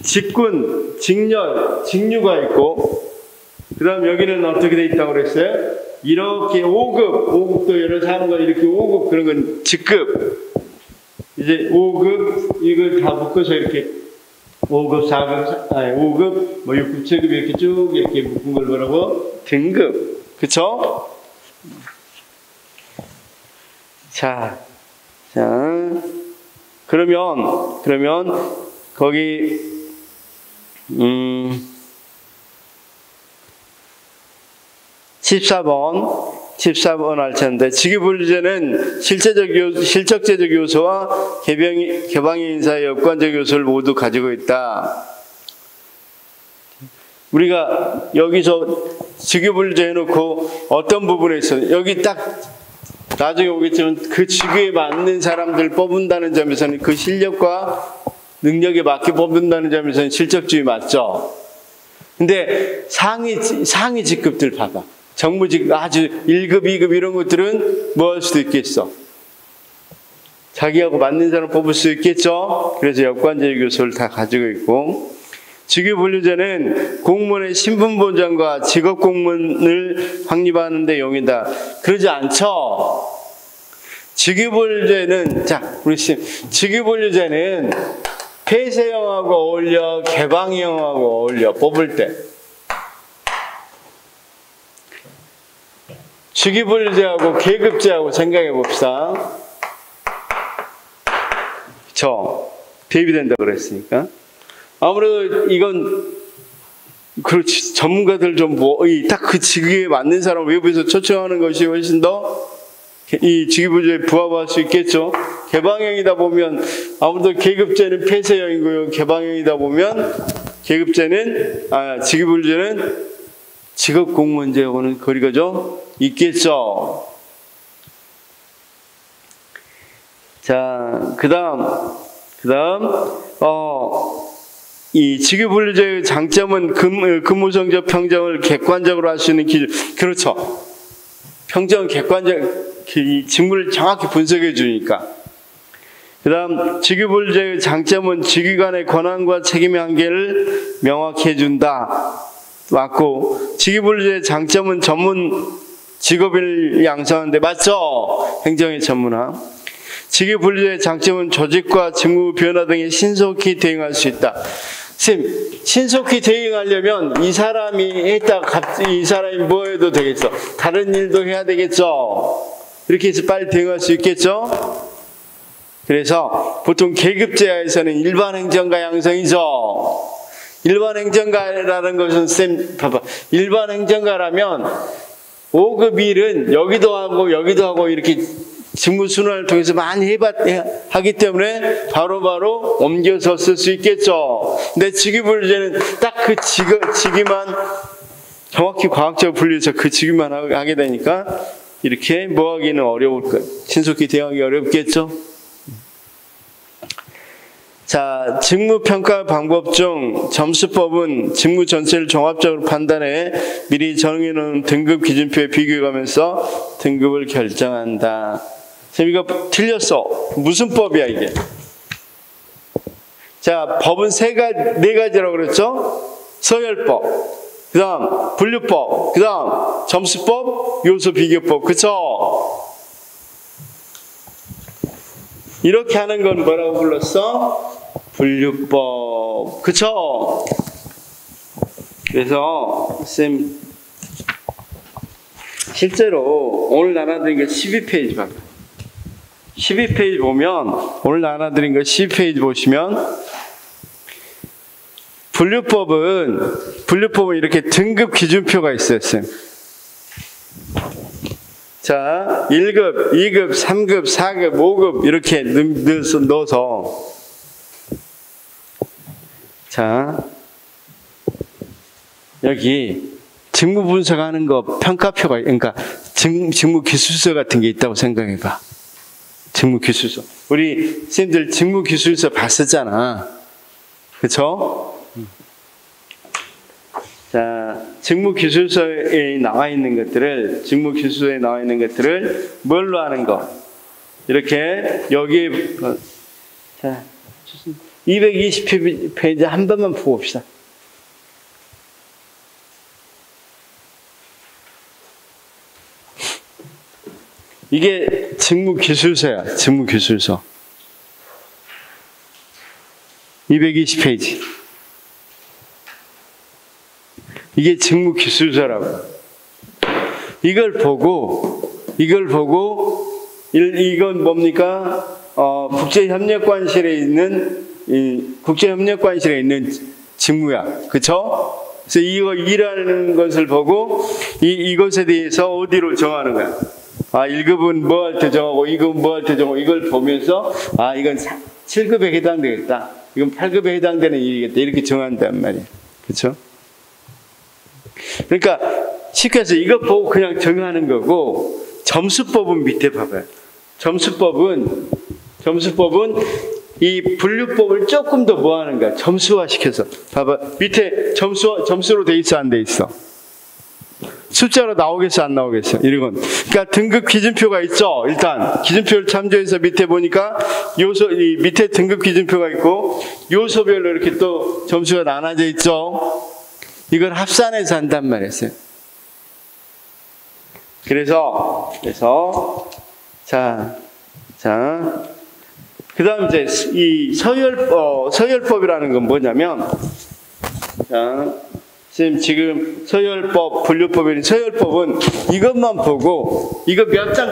직군, 직렬, 직류가 있고, 그 다음 여기는 어떻게 돼 있다고 그랬어요? 이렇게 5급도 여러 사람과 이렇게 5급 그런 건 직급. 이제 5급, 이걸 다 묶어서 이렇게 5급, 4급, 5급, 6급, 7급 이렇게 쭉 이렇게 묶은 걸 뭐라고? 등급. 그쵸? 자, 그러면, 거기, 14번 할 텐데, 직위분리제는 실적제적 요소와 개방의 인사의 여건적 요소를 모두 가지고 있다. 우리가 여기서 직위분리제 해놓고 어떤 부분에 있어? 여기 딱 나중에 오겠지만 그 직위에 맞는 사람들 뽑는다는 점에서는 그 실력과 능력에 맞게 뽑는다는 점에서는 실적주의 맞죠? 근데 상위 직급들 봐봐. 정무직 아주 1급, 2급 이런 것들은 뭐 할 수도 있겠어? 자기하고 맞는 사람 뽑을 수 있겠죠? 그래서 역관적 요소를 다 가지고 있고, 직위분류제는 공무원의 신분보장과 직업공무원을 확립하는 데 용이다. 그러지 않죠? 직위분류제는, 자, 우리 직위분류제는 폐쇄형하고 어울려, 개방형하고 어울려, 뽑을 때. 직위분류제하고 계급제하고 생각해 봅시다. 그쵸? 대비된다 그랬으니까. 아무래도 이건, 그렇지, 전문가들 좀 딱 그 직위에 맞는 사람 외부에서 초청하는 것이 훨씬 더 이 직위분류제에 부합할 수 있겠죠. 개방형이다 보면 아무래도 계급제는 폐쇄형이고요. 개방형이다 보면 직위분류제는 직업공무원제하고는 거리가 좀 있겠죠. 자, 그다음 이 직위분류제의 장점은 근무성적 평정을 객관적으로 할 수 있는 기준. 그렇죠. 평정은 객관적, 이 직무를 정확히 분석해 주니까. 그다음 직위분류제의 장점은 직위 간의 권한과 책임의 한계를 명확히 해준다. 맞고, 직위분류제의 장점은 전문 직업인을 양성하는데, 맞죠? 행정의 전문화. 직위분류제의 장점은 조직과 직무 변화 등에 신속히 대응할 수 있다. 선생님, 신속히 대응하려면 이 사람이 이 사람이 뭐 해도 되겠어? 다른 일도 해야 되겠죠? 이렇게 해서 빨리 대응할 수 있겠죠? 그래서 보통 계급제하에서는 일반 행정가 양성이죠. 일반 행정가라는 것은 쌤 봐봐. 일반 행정가라면 5급 일은 여기도 하고 이렇게 직무 순환을 통해서 많이 하기 때문에 바로바로 옮겨서 쓸 수 있겠죠. 근데 직위분류제는 딱 그 직위만 정확히 과학적으로 분류해서 그 직위만 하게 되니까 이렇게 뭐 하기는 어려울 거예요. 신속히 대응하기 어렵겠죠. 자, 직무평가 방법 중 점수법은 직무 전체를 종합적으로 판단해 미리 정해놓은 등급 기준표에 비교해가면서 등급을 결정한다. 선생님, 이거 틀렸어. 무슨 법이야 이게? 자, 법은 네 가지라고 그랬죠? 서열법, 그 다음 분류법, 그 다음 점수법, 요소 비교법. 그쵸? 이렇게 하는 건 뭐라고 불렀어? 분류법. 그쵸? 그래서 쌤 실제로 오늘 나눠드린 게 12페이지 봐요. 12페이지 보면, 오늘 나눠드린 거 12페이지 보시면 분류법은 이렇게 등급 기준표가 있어요, 쌤. 자, 1급, 2급, 3급, 4급, 5급 이렇게 넣어서 자, 여기 직무 분석하는 거 평가표가, 그러니까 직무 기술서 같은 게 있다고 생각해봐. 직무 기술서. 우리 쌤들 직무 기술서 봤었잖아. 그쵸? 자, 직무 기술서에 나와 있는 것들을 뭘로 하는 거? 이렇게 여기에, 자, 220페이지 한 번만 보고 봅시다. 이게 직무기술서야, 직무기술서. 220페이지. 이게 직무기술서라고. 이걸 보고, 이건 뭡니까? 국제협력관실에 있는 직무야. 그쵸? 그래서 이거 일하는 것을 보고, 이것에 대해서 어디로 정하는 거야? 1급은 뭐 할 때 정하고, 2급은 뭐 할 때 정하고, 이걸 보면서, 이건 7급에 해당되겠다. 이건 8급에 해당되는 일이겠다. 이렇게 정한단 말이야. 그쵸? 그러니까, 쉽게 해서 이것 보고 그냥 정하는 거고, 점수법은 밑에 봐봐요. 점수법은 이 분류법을 조금 더 뭐 하는 거야? 점수화 시켜서. 봐봐. 밑에 점수로 돼 있어, 안 돼 있어? 숫자로 나오겠어, 안 나오겠어? 이런 건. 그러니까 등급 기준표가 있죠. 일단 기준표를 참조해서 밑에 보니까 이 밑에 등급 기준표가 있고, 요소별로 이렇게 또 점수가 나눠져 있죠. 이걸 합산해서 한단 말이었어요. 그래서 그 다음 이제 이 서열법이라는 건 뭐냐면, 선생님 지금 서열법, 분류법이 서열법은 이것만 보고, 이거 몇 장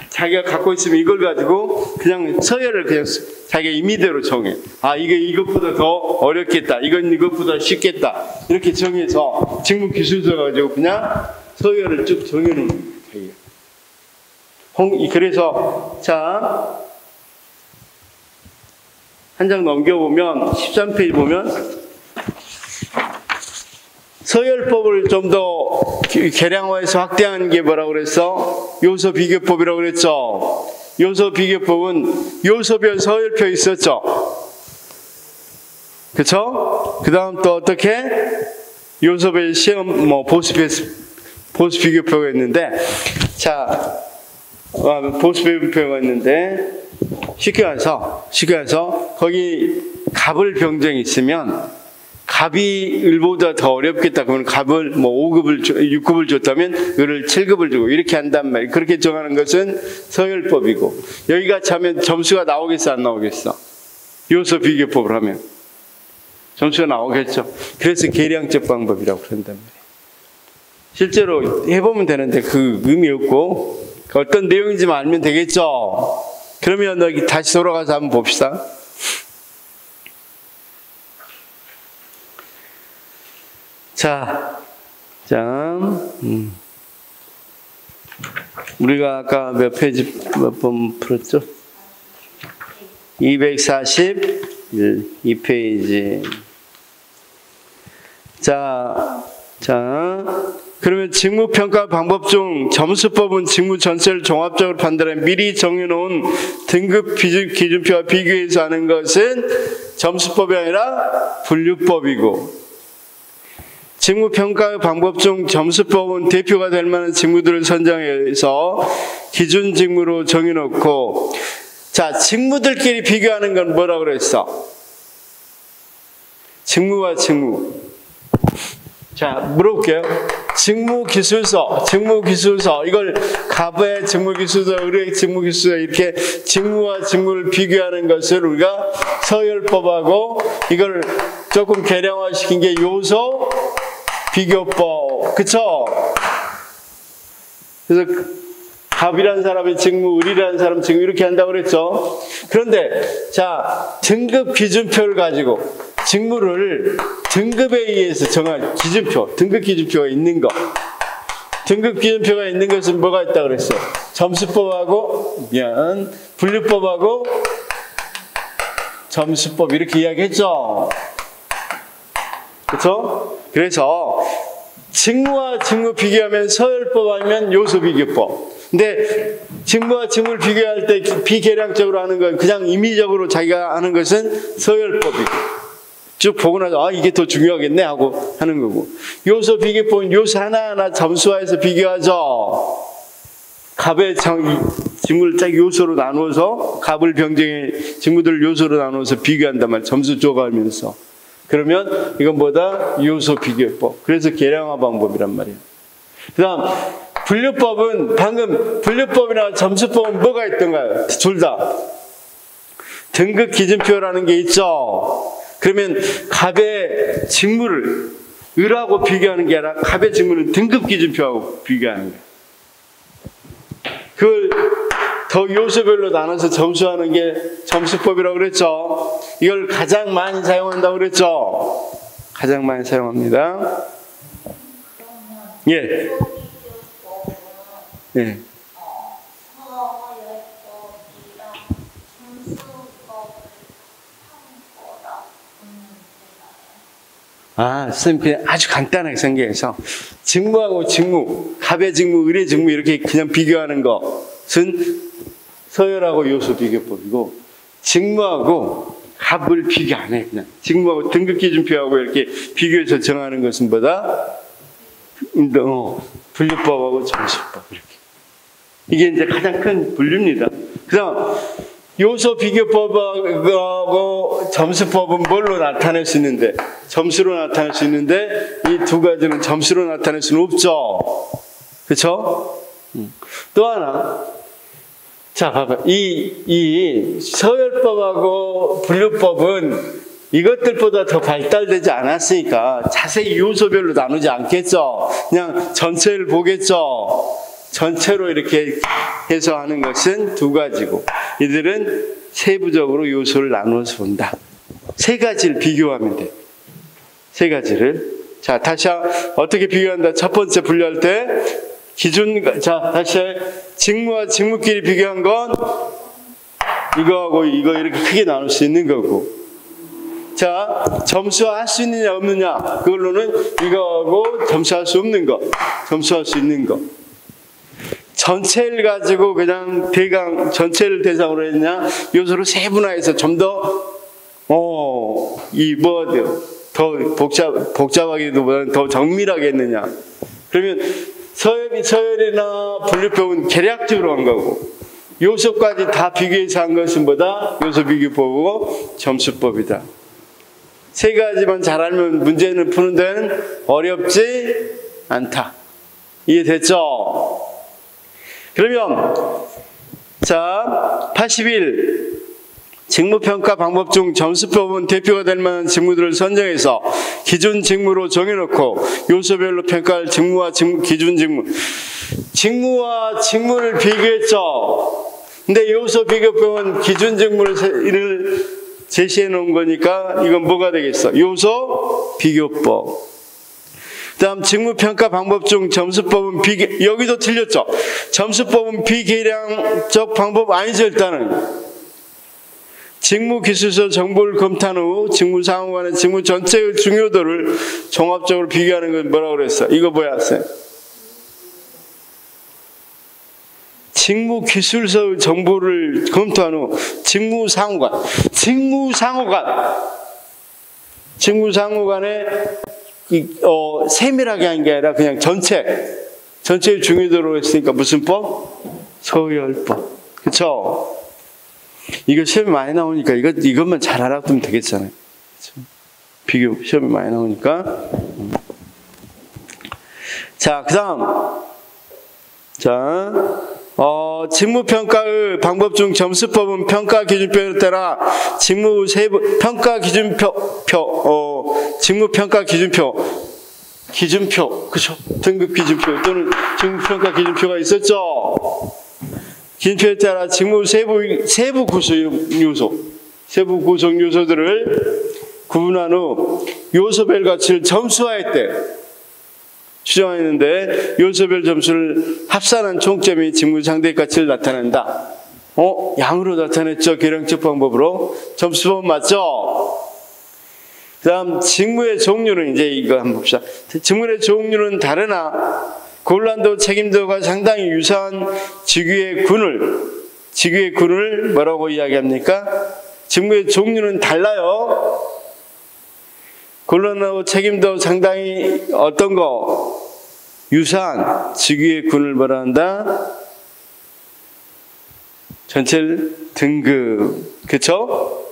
자기가 갖고 있으면 이걸 가지고 그냥 서열을 그냥 자기가 임의대로 정해. 아, 이것보다 더 어렵겠다. 이건 이것보다 쉽겠다. 이렇게 정해서 직무 기술서 가지고 그냥 서열을 쭉 정해놓는 거예요. 그래서, 자, 한 장 넘겨보면, 13페이지 보면, 서열법을 좀 더 개량화해서 확대한 게 뭐라고 그랬어? 요소 비교법이라고 그랬죠? 요소 비교법은 요소별 서열표 있었죠? 그쵸? 그 다음 또 어떻게? 요소별 시험, 보수 비교표가 있는데, 자, 보수 비교표가 있는데, 쉽게 해서, 거기 갑을 병정이 있으면, 갑이 을보다 더 어렵겠다. 그러면 갑을 5급을, 6급을 줬다면, 을을 7급을 주고, 이렇게 한단 말이에요. 그렇게 정하는 것은 서열법이고, 여기 같이 하면 점수가 나오겠어, 안 나오겠어? 요소 비교법을 하면. 점수가 나오겠죠. 그래서 계량적 방법이라고 그런단 말이에요. 실제로 해보면 되는데 그 의미 없고, 어떤 내용인지만 알면 되겠죠. 그러면 여기 다시 돌아가서 한번 봅시다. 자, 우리가 아까 몇 번 풀었죠? 241, 2페이지. 자, 그러면 직무평가 방법 중 점수법은 직무 전체를 종합적으로 판단해 미리 정해놓은 등급 기준표와 비교해서 하는 것은 점수법이 아니라 분류법이고, 직무평가 방법 중 점수법은 대표가 될 만한 직무들을 선정해서 기준 직무로 정해놓고, 자, 직무들끼리 비교하는 건 뭐라고 그랬어? 직무와 직무. 자, 물어볼게요. 직무기술서, 이걸 갑의 직무기술서, 을의 직무기술서, 이렇게 직무와 직무를 비교하는 것을 우리가 서열법하고, 이걸 조금 개량화시킨 게 요소 비교법. 그쵸? 그래서 갑이라는 사람의 직무, 을이라는 사람 직무 이렇게 한다고 그랬죠. 그런데 자, 등급 기준표를 가지고 직무를 등급에 의해서 정한 기준표, 등급 기준표가 있는 거. 등급 기준표가 있는 것은 뭐가 있다고 그랬어요? 점수법하고, 분류법하고 점수법 이렇게 이야기했죠. 그렇죠? 그래서 직무와 직무 비교하면 서열법 아니면 요소 비교법. 근데 직무와 직무를 비교할 때 비계량적으로 하는 건 그냥 임의적으로 자기가 하는 것은 서열법이고, 쭉 보고 나서 이게 더 중요하겠네 하고 하는 거고, 요소 비교법은 요소 하나하나 점수화해서 비교하죠. 갑의 직무를 딱 요소로 나누어서 갑을 병정해 직무들을 요소로 나누어서 비교한단 말이에요. 점수 쪼가면서. 그러면 이건 뭐다? 요소 비교법. 그래서 계량화 방법이란 말이에요. 그 다음 분류법은, 방금 분류법이나 점수법은 뭐가 있던가요? 둘 다 등급 기준표라는 게 있죠. 그러면 갑의 직무를 을하고 비교하는 게 아니라 갑의 직무는 등급 기준표하고 비교하는 거예요. 그걸 더 요소별로 나눠서 점수하는 게 점수법이라고 그랬죠. 이걸 가장 많이 사용한다고 그랬죠. 가장 많이 사용합니다. 예. 예. 선생님 그냥 아주 간단하게 생각해서 직무하고 직무, 갑의 직무, 을의 직무 이렇게 그냥 비교하는 것은 서열하고 요소 비교법이고, 직무하고 갑을 비교 안 해. 그냥 직무하고 등급 기준표하고 이렇게 비교해서 정하는 것은 뭐다? 분류법하고 점수법 이렇게. 이게 이제 가장 큰 분류입니다. 그다음 요소 비교법하고 점수법은 뭘로 나타낼 수 있는데? 점수로 나타낼 수 있는데 이 두 가지는 점수로 나타낼 수는 없죠. 그렇죠? 또 하나. 자, 봐봐. 이 서열법하고 분류법은 이것들보다 더 발달되지 않았으니까 자세히 요소별로 나누지 않겠죠. 그냥 전체를 보겠죠. 전체로 이렇게 해서 하는 것은 두 가지고 이들은 세부적으로 요소를 나누어서 본다. 세 가지를 비교하면 돼. 세 가지를. 자, 다시 어떻게 비교한다. 첫 번째 분류할 때 기준, 자, 다시 직무와 직무끼리 비교한 건 이거하고 이거 이렇게 크게 나눌 수 있는 거고. 자, 점수할 수 있느냐 없느냐 그걸로는 이거하고 점수할 수 없는 거, 점수할 수 있는 거. 전체를 가지고 그냥 대강 전체를 대상으로 했냐 요소로 세분화해서 좀 더 더 복잡하게보다는 더 정밀하게 했느냐. 그러면 서열이나 분류법은 계략적으로 한 거고 요소까지 다 비교해서 한 것은 뭐다? 요소 비교법이고 점수법이다. 세 가지만 잘 알면 문제는 푸는 데는 어렵지 않다. 이해됐죠? 그러면 자 81 직무평가 방법 중 점수법은 대표가 될 만한 직무들을 선정해서 기준 직무로 정해놓고 요소별로 평가할 직무와 기준 직무. 직무와 직무를 비교했죠. 근데 요소 비교법은 기준 직무를 제시해 놓은 거니까 이건 뭐가 되겠어? 요소 비교법. 다음 직무평가 방법 중 점수법은 여기도 틀렸죠. 점수법은 비계량적 방법 아니죠. 일단은 직무기술서 정보를 검토한 후 직무상호 간의 직무 전체의 중요도를 종합적으로 비교하는 건 뭐라고 그랬어? 이거 뭐야? 직무기술서 정보를 검토한 후 직무상호 간에 세밀하게 한 게 아니라 그냥 전체의 중요도로 했으니까 무슨 법? 서열법. 그쵸? 이거 시험이 많이 나오니까 이것만 잘 알아두면 되겠잖아요. 그쵸? 비교 시험이 많이 나오니까. 자, 그 다음. 자, 직무평가의 방법 중 점수법은 평가 기준표에 따라 직무 세부, 평가 기준표, 직무평가 기준표, 그쵸? 등급 기준표 또는 직무평가 기준표가 있었죠? 기준표에 따라 직무 세부 구성 요소들을 구분한 후 요소별 가치를 점수화했대. 추정했는데 요소별 점수를 합산한 총점이 직무 상대 가치를 나타낸다. 양으로 나타냈죠. 계량적 방법으로. 점수법 맞죠? 그 다음 직무의 종류는 이제 이거 한번 봅시다. 직무의 종류는 다르나 곤란도 책임도가 상당히 유사한 직위의 군을 뭐라고 이야기합니까? 직무의 종류는 달라요. 곤란하고 책임도 상당히 어떤 거? 유사한 직위의 군을 뭐라 한다? 전체 등급. 그쵸?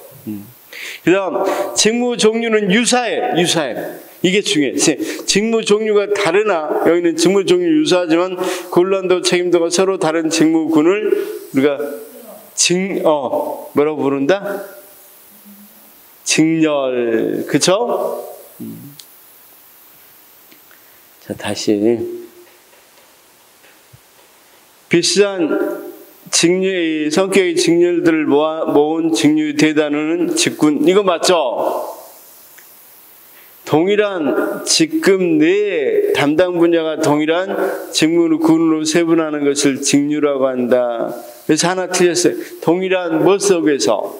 그 다음 직무 종류는 유사해. 이게 중요해. 직무 종류가 다르나 여기는 직무 종류 유사하지만 곤란도 책임도가 서로 다른 직무군을 우리가 뭐라고 부른다? 직렬. 그쵸? 자, 다시 비슷한 직류의 성격의 직렬들을 모은 직류 대단원은 직군. 이거 맞죠? 동일한 직급 내에 담당 분야가 동일한 직무군으로 세분하는 것을 직류라고 한다. 그래서 하나 틀렸어요. 동일한 뭐 속에서?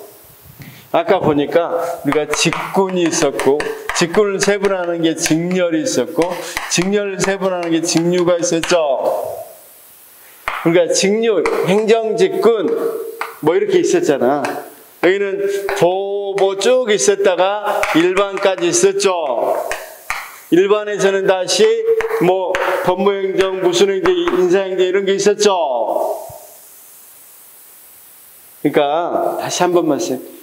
아까 보니까 우리가 직군이 있었고 직군을 세분하는 게 직렬이 있었고 직렬을 세분하는 게 직류가 있었죠. 그러니까 직류, 행정직군 뭐 이렇게 있었잖아. 여기는 보보 쭉 있었다가 일반까지 있었죠. 일반에서는 다시 뭐 법무행정, 무슨 행정, 인사행정 이런 게 있었죠. 그러니까 다시 한 번만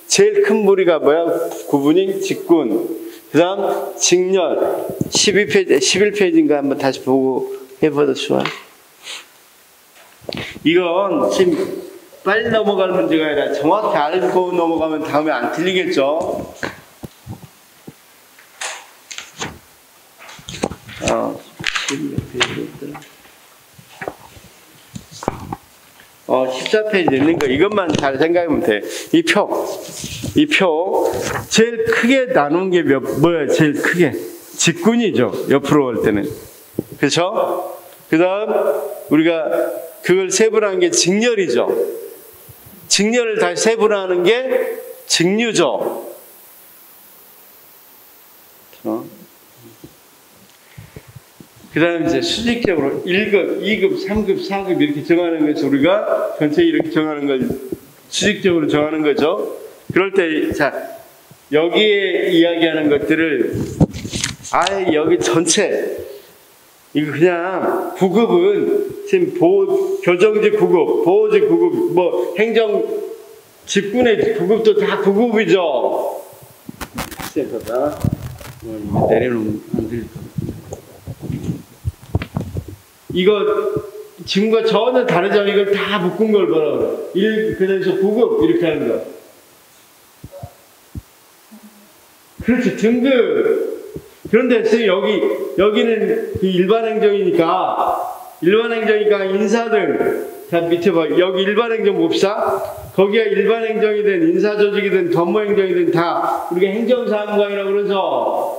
제일 큰 무리가 뭐야? 구분이 직군. 그 다음 직렬. 12페이지, 11페이지인가 한번 다시 보고 해봐도 좋아요. 이건 지금 빨리 넘어갈 문제가 아니라 정확히 알고 넘어가면 다음에 안 틀리겠죠? 14페이지 그러니까 이것만 잘 생각하면 돼. 이 표 제일 크게 나눈 게 뭐야? 제일 크게 직군이죠. 옆으로 올 때는. 그렇죠? 그 다음 우리가 그걸 세분화한 게 직렬이죠. 직렬을 다시 세분화하는 게 직류죠. 그 다음에 이제 수직적으로 1급, 2급, 3급, 4급 이렇게 정하는 것을 우리가 전체 이렇게 정하는 걸 수직적으로 정하는 거죠. 그럴 때, 자, 여기에 이야기하는 것들을 아예 여기 전체, 이거 그냥 9급은 지금 교정직 9급, 보호직 9급, 뭐 행정 직군의 9급도 다 9급이죠. 봐봐. 내려놓으면 안 들릴까. 이거 지금과 전혀 다르죠. 이걸 다 묶은 걸 뭐라고 그래? 그래서 9급 이렇게 하는 거. 그렇지, 등급. 그런데 여기는 일반 행정이니까 인사 등. 자, 밑에 봐. 여기 일반 행정 봅시다. 거기가 일반 행정이든 인사조직이든 업무행정이든 다 우리가 행정사무관이라고 그러죠.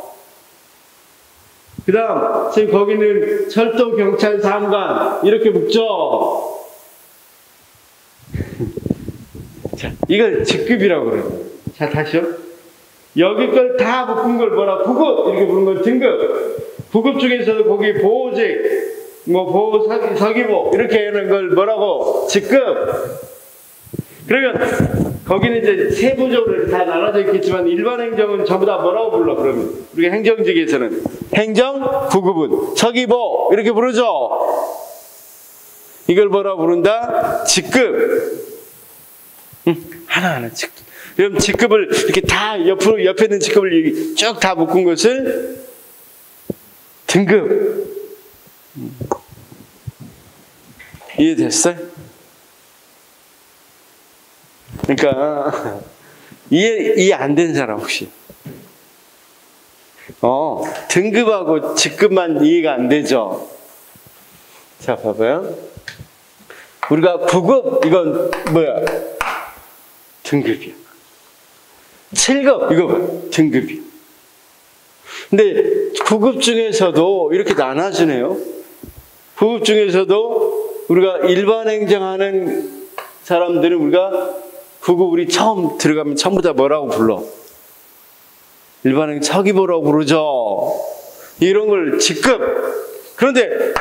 그 다음, 지금 거기는 철도 경찰 사무관, 이렇게 묶죠? 자, 이걸 직급이라고 그래요. 자, 다시요. 여기 걸 다 묶은 걸 뭐라? 9급! 이렇게 부른 건 등급. 9급 중에서도 거기 보호직, 보호 서기보, 이렇게 하는 걸 뭐라고? 직급. 그러면, 거기는 이제 세부적으로 다 나눠져 있겠지만 일반 행정은 전부 다 뭐라고 불러? 그러면 우리가 행정직에서는 행정 9급은 서기보 이렇게 부르죠. 이걸 뭐라고 부른다? 직급. 하나하나 직급. 그럼 직급을 이렇게 다 옆에 있는 직급을 쭉 다 묶은 것을 등급. 이해됐어요? 그러니까 이해 안 된 사람 혹시 등급하고 직급만 이해가 안 되죠. 자, 봐봐요. 우리가 9급 이건 뭐야? 등급이야. 7급 이거 뭐야? 등급이야. 근데 9급 중에서도 이렇게 나눠주네요. 9급 중에서도 우리가 일반 행정하는 사람들은 우리가 9급 우리 처음 들어가면 전부 다 뭐라고 불러? 일반행 서기보라고 부르죠. 이런 걸 직급. 그런데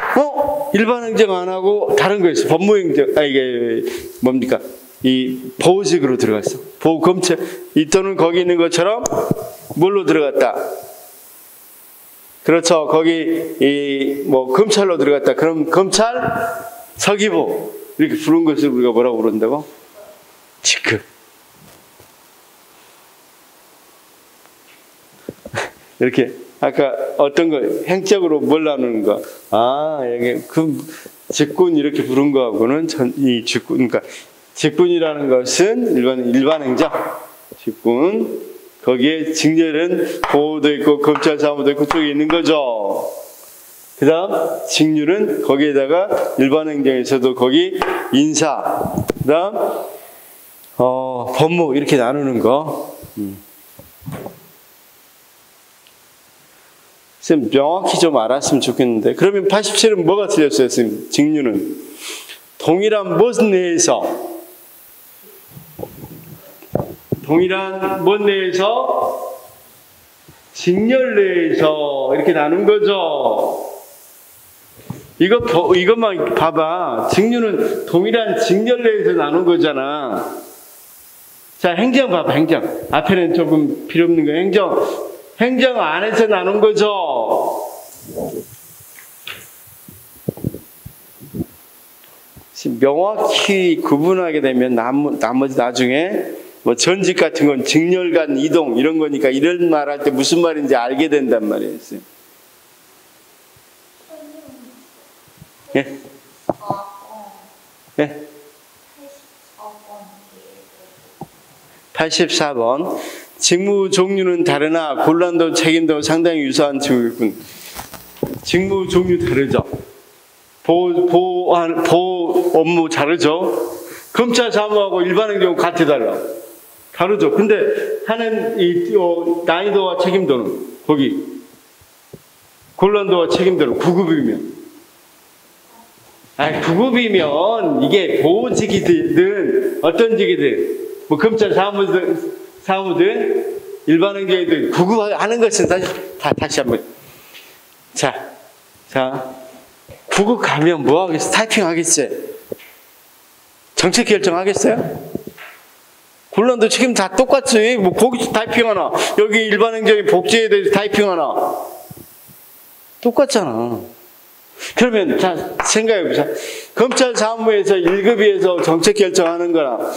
일반행정 안 하고 다른 거 있어. 법무행정. 이게 뭡니까? 이 보호직으로 들어갔어. 보호검찰. 이 또는 거기 있는 것처럼 뭘로 들어갔다? 그렇죠. 거기 검찰로 들어갔다. 그럼 검찰 서기보 이렇게 부른 것을 우리가 뭐라고 부른다고? 직급. 이렇게 아까 어떤 거 행적으로 뭘 나누는 거? 여기 직군 이렇게 부른 거하고는 이 직군, 그러니까 직군이라는 것은 일반 행정 직군. 거기에 직렬은 보호도 있고 검찰 사무도 있고 쪽에 있는 거죠. 그 다음 직률은 거기에다가 일반 행정에서도 거기 인사, 그 다음 법무 이렇게 나누는 거. 쌤 명확히 좀 알았으면 좋겠는데. 그러면 87은 뭐가 틀렸어요, 쌤? 직류는 동일한 못 내에서 직렬 내에서 이렇게 나눈 거죠. 이것만 봐봐. 직류는 동일한 직렬 내에서 나눈 거잖아. 자, 행정 봐봐, 행정. 앞에는 조금 필요 없는 거. 행정 안에서 나눈 거죠. 명확히 구분하게 되면 나머지 나중에 뭐 전직 같은 건 직렬간 이동 이런 거니까 이런 말 할 때 무슨 말인지 알게 된단 말이에요. 예? 예? 84번. 직무 종류는 다르나 곤란도 책임도 상당히 유사한 직무군. 직무 종류 다르죠. 보호 업무 다르죠. 검찰 사무하고 일반 행정 같이 다르죠. 근데 하는 난이도와 책임도는 거기 곤란도와 책임도는 9급이면 9급이면 이게 보호직이든 어떤 직이든 뭐 검찰 사무든 일반 행정이든 9급 하는 것은 다시 한번 자 9급 가면 뭐 하겠어? 타이핑 하겠어요? 정책 결정하겠어요? 곤란도 책임 다 똑같지. 뭐 거기 타이핑 하나, 여기 일반 행정의 복지에 대해서 타이핑 하나. 똑같잖아. 그러면 자 생각해보자. 검찰 사무에서 1급에서 정책 결정하는 거랑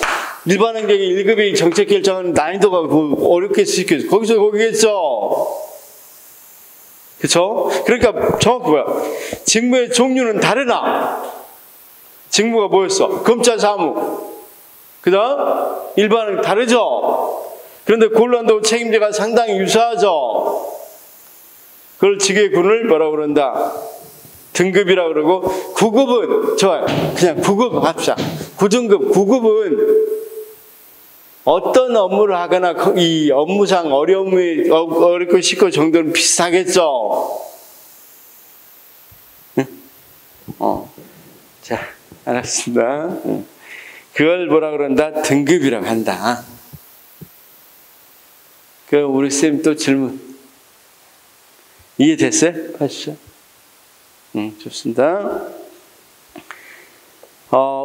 일반 행정의 1급이 정책 결정하는 난이도가 어렵게 시켰어. 거기서 거기겠죠. 그쵸? 그러니까 정확히 뭐야? 직무의 종류는 다르나? 직무가 뭐였어? 검찰 사무. 그 다음 일반은 다르죠. 그런데 곤란도 책임제가 상당히 유사하죠. 그걸 직위군을 뭐라고 그런다? 등급이라고 그러고 9급은 좋아요. 그냥 9급 합시다. 9등급 9급은 어떤 업무를 하거나 이 업무상 어렵고 쉽고 정도는 비슷하겠죠. 응? 자, 알았습니다. 그걸 뭐라 그런다? 등급이라고 한다. 그럼 우리 쌤 또 질문. 이해됐어요? 하시죠. 좋습니다.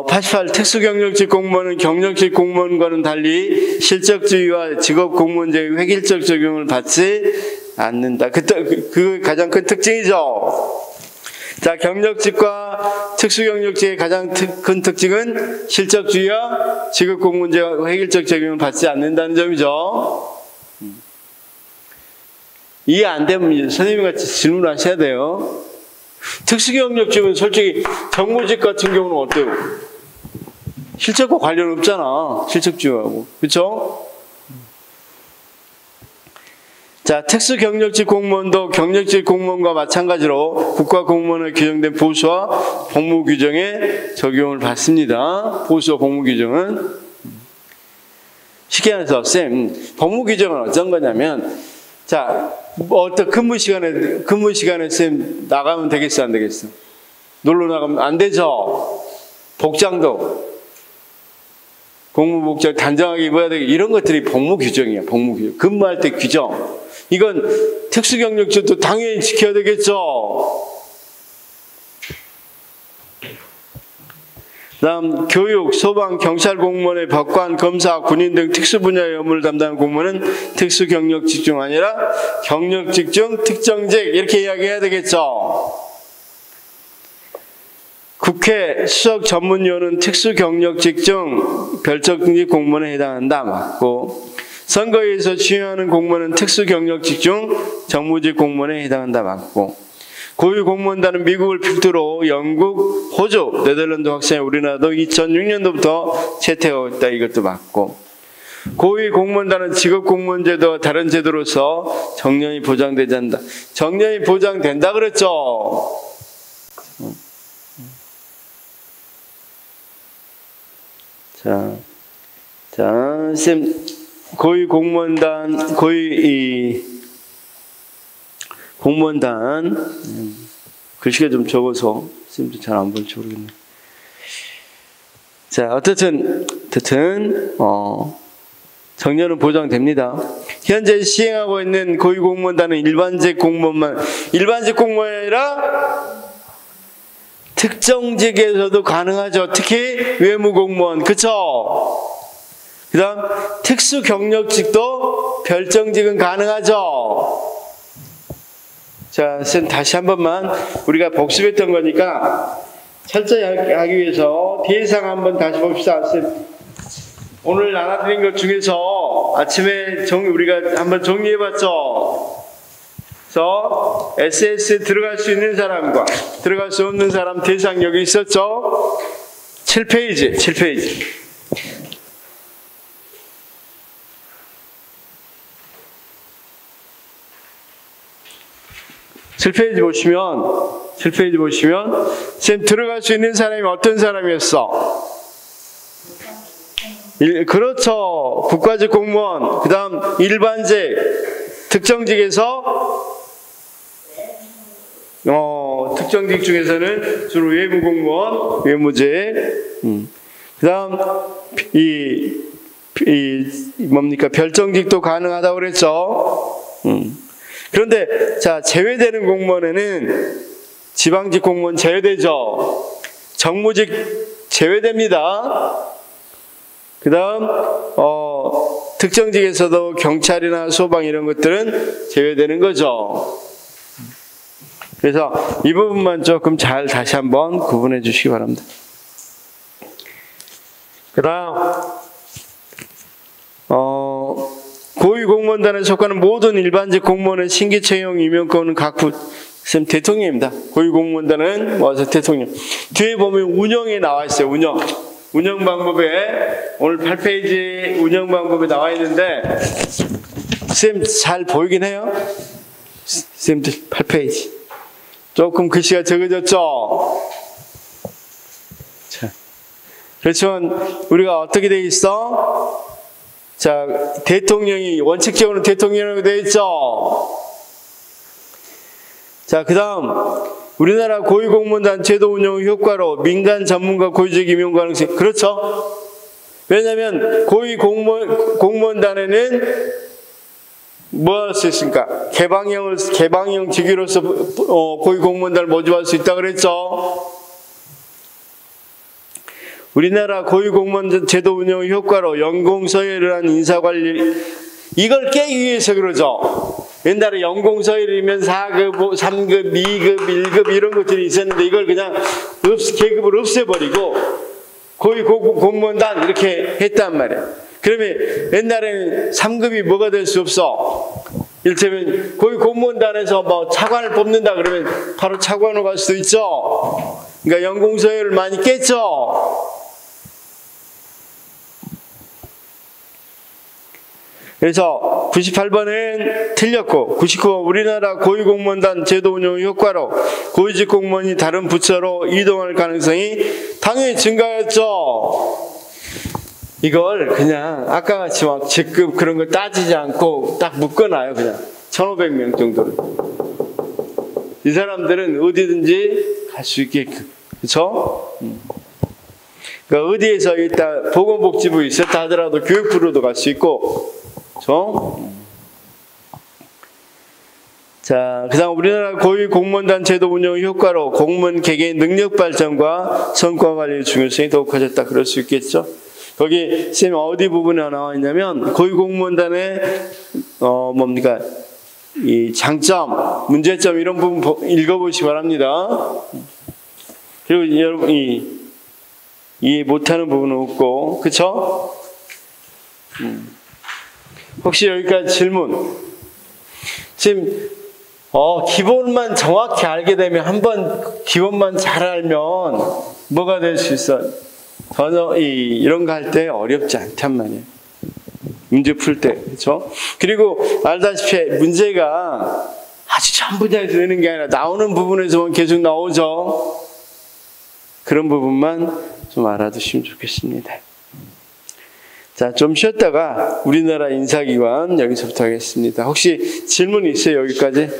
88. 특수경력직 공무원은 경력직 공무원과는 달리 실적주의와 직업공무원제의 획일적 적용을 받지 않는다. 그 가장 큰 특징이죠. 자, 경력직과 특수경력직의 가장 큰 특징은 실적주의와 직업공무원제와 획일적 적용을 받지 않는다는 점이죠. 이해 안 되면 선생님같이 질문하셔야 돼요. 특수경력직은 솔직히 정무직 같은 경우는 어때요? 실적과 관련 없잖아. 실적주의하고. 그렇죠? 자, 특수경력직 공무원도 경력직 공무원과 마찬가지로 국가공무원에 규정된 보수와 복무 규정에 적용을 받습니다. 보수와 복무 규정은 쉽게 말해서 쌤, 복무 규정은 어떤 거냐면 자, 어떤 근무 시간에 쌤 나가면 되겠어, 안 되겠어? 놀러 나가면 안 되죠. 복장도 공무복장 단정하게 입어야 되고 이런 것들이 복무 규정이야. 복무 규정. 근무할 때 규정. 이건 특수경력직도 당연히 지켜야 되겠죠. 다음 교육, 소방, 경찰 공무원의 법관, 검사, 군인 등 특수 분야의 업무를 담당하는 공무원은 특수경력직 중 아니라 경력직 중 특정직 이렇게 이야기해야 되겠죠. 국회 수석 전문위원은 특수경력직 중 별정직 공무원에 해당한다. 맞고. 선거에서 취임하는 공무원은 특수경력직 중 정무직 공무원에 해당한다. 맞고. 고위 공무원단은 미국을 필두로 영국, 호주, 네덜란드 확산에 우리나라도 2006년도부터 채택하고 있다. 이것도 맞고. 고위 공무원단은 직업공무원제도와 다른 제도로서 정년이 보장되지 않는다. 정년이 보장된다 그랬죠. 자, 쌤, 고위 공무원단, 공무원단, 글씨가 좀 적어서 쌤도 잘 안 볼지 모르겠네. 자, 어쨌든, 정년은 보장됩니다. 현재 시행하고 있는 고위 공무원단은 일반직 공무원만, 일반직 공무원이 아니라 특정직에서도 가능하죠. 특히 외무공무원, 그쵸? 그 다음 특수경력직도 별정직은 가능하죠. 자, 쌤 다시 한 번만 우리가 복습했던 거니까 철저히 하기 위해서 대상 한번 다시 봅시다. 오늘 나눠드린 것 중에서 아침에 우리가 한번 정리해봤죠. 그래서 SS에 들어갈 수 있는 사람과 들어갈 수 없는 사람 대상 여기 있었죠. 7페이지. 7페이지 보시면 쌤 들어갈 수 있는 사람이 어떤 사람이었어? 그렇죠. 국가직 공무원, 그 다음 일반직, 특정직에서 특정직 중에서는 주로 외부 공무원, 외무직, 그 다음 별정직도 가능하다고 그랬죠. 그런데 자, 제외되는 공무원에는 지방직 공무원 제외되죠. 정무직 제외됩니다. 그 다음 특정직에서도 경찰이나 소방 이런 것들은 제외되는 거죠. 그래서 이 부분만 조금 잘 다시 한번 구분해 주시기 바랍니다. 그 다음 고위공무원단에 속하는 모든 일반직 공무원의 신규 채용 임용권은 각부 대통령입니다. 고위공무원단은 모아서 대통령. 뒤에 보면 운영에 나와 있어요. 운영 방법에 오늘 8페이지 운영 방법에 나와 있는데 쌤 잘 보이긴 해요? 쌤들 8페이지 조금 글씨가 적어졌죠? 자, 그렇지만 우리가 어떻게 돼 있어? 자, 대통령이 원칙적으로 대통령으로 돼 있죠? 자, 그 다음 우리나라 고위공무원단 제도 운영 효과로 민간 전문가 고위직 임용 가능성. 그렇죠? 왜냐하면 고위공무원단에는 뭐 할 수 있습니까? 개방형 직위로서 고위공무원단을 모집할 수 있다 그랬죠? 우리나라 고위공무원 제도 운영 효과로 연공서열을 한 인사관리, 이걸 깨기 위해서 그러죠. 옛날에 연공서열이면 4급, 3급, 2급, 1급 이런 것들이 있었는데 이걸 그냥 계급을 없애버리고 고위공무원단 이렇게 했단 말이에요. 그러면 옛날에는 3급이 뭐가 될 수 없어. 이를테면 고위공무원단에서 뭐 차관을 뽑는다 그러면 바로 차관으로 갈 수도 있죠. 그러니까 연공서열을 많이 깼죠. 그래서 98번은 틀렸고 99번 우리나라 고위공무원단 제도 운영 효과로 고위직 공무원이 다른 부처로 이동할 가능성이 당연히 증가했죠. 이걸 그냥 아까 같이 막 직급 그런 걸 따지지 않고 딱 묶어놔요. 그냥 1500명 정도를. 이 사람들은 어디든지 갈 수 있게끔. 그렇죠? 그러니까 어디에서 일단 보건복지부 있었다 하더라도 교육부로도 갈 수 있고. 그렇죠? 자, 그 다음 우리나라 고위공무원단 제도 운영 효과로 공무원 개개인 능력 발전과 성과 관리의 중요성이 더욱 커졌다. 그럴 수 있겠죠? 거기 쌤 어디 부분에 나와 있냐면 고위공무원단의 뭡니까? 이 장점, 문제점 이런 부분 읽어보시기 바랍니다. 그리고 여러분 이해 못하는 부분은 없고, 그렇죠? 혹시 여기까지 질문? 지금 기본만 정확히 알게 되면 한번 기본만 잘 알면 뭐가 될 수 있어? 전혀 이런 거 할 때 어렵지 않단 말이에요. 문제 풀 때, 그렇죠? 그리고 알다시피 문제가 아주 전 분야에서 되는 게 아니라 나오는 부분에서만 계속 나오죠. 그런 부분만 좀 알아두시면 좋겠습니다. 자, 좀 쉬었다가 우리나라 인사기관 여기서부터 하겠습니다. 혹시 질문 있어요? 여기까지?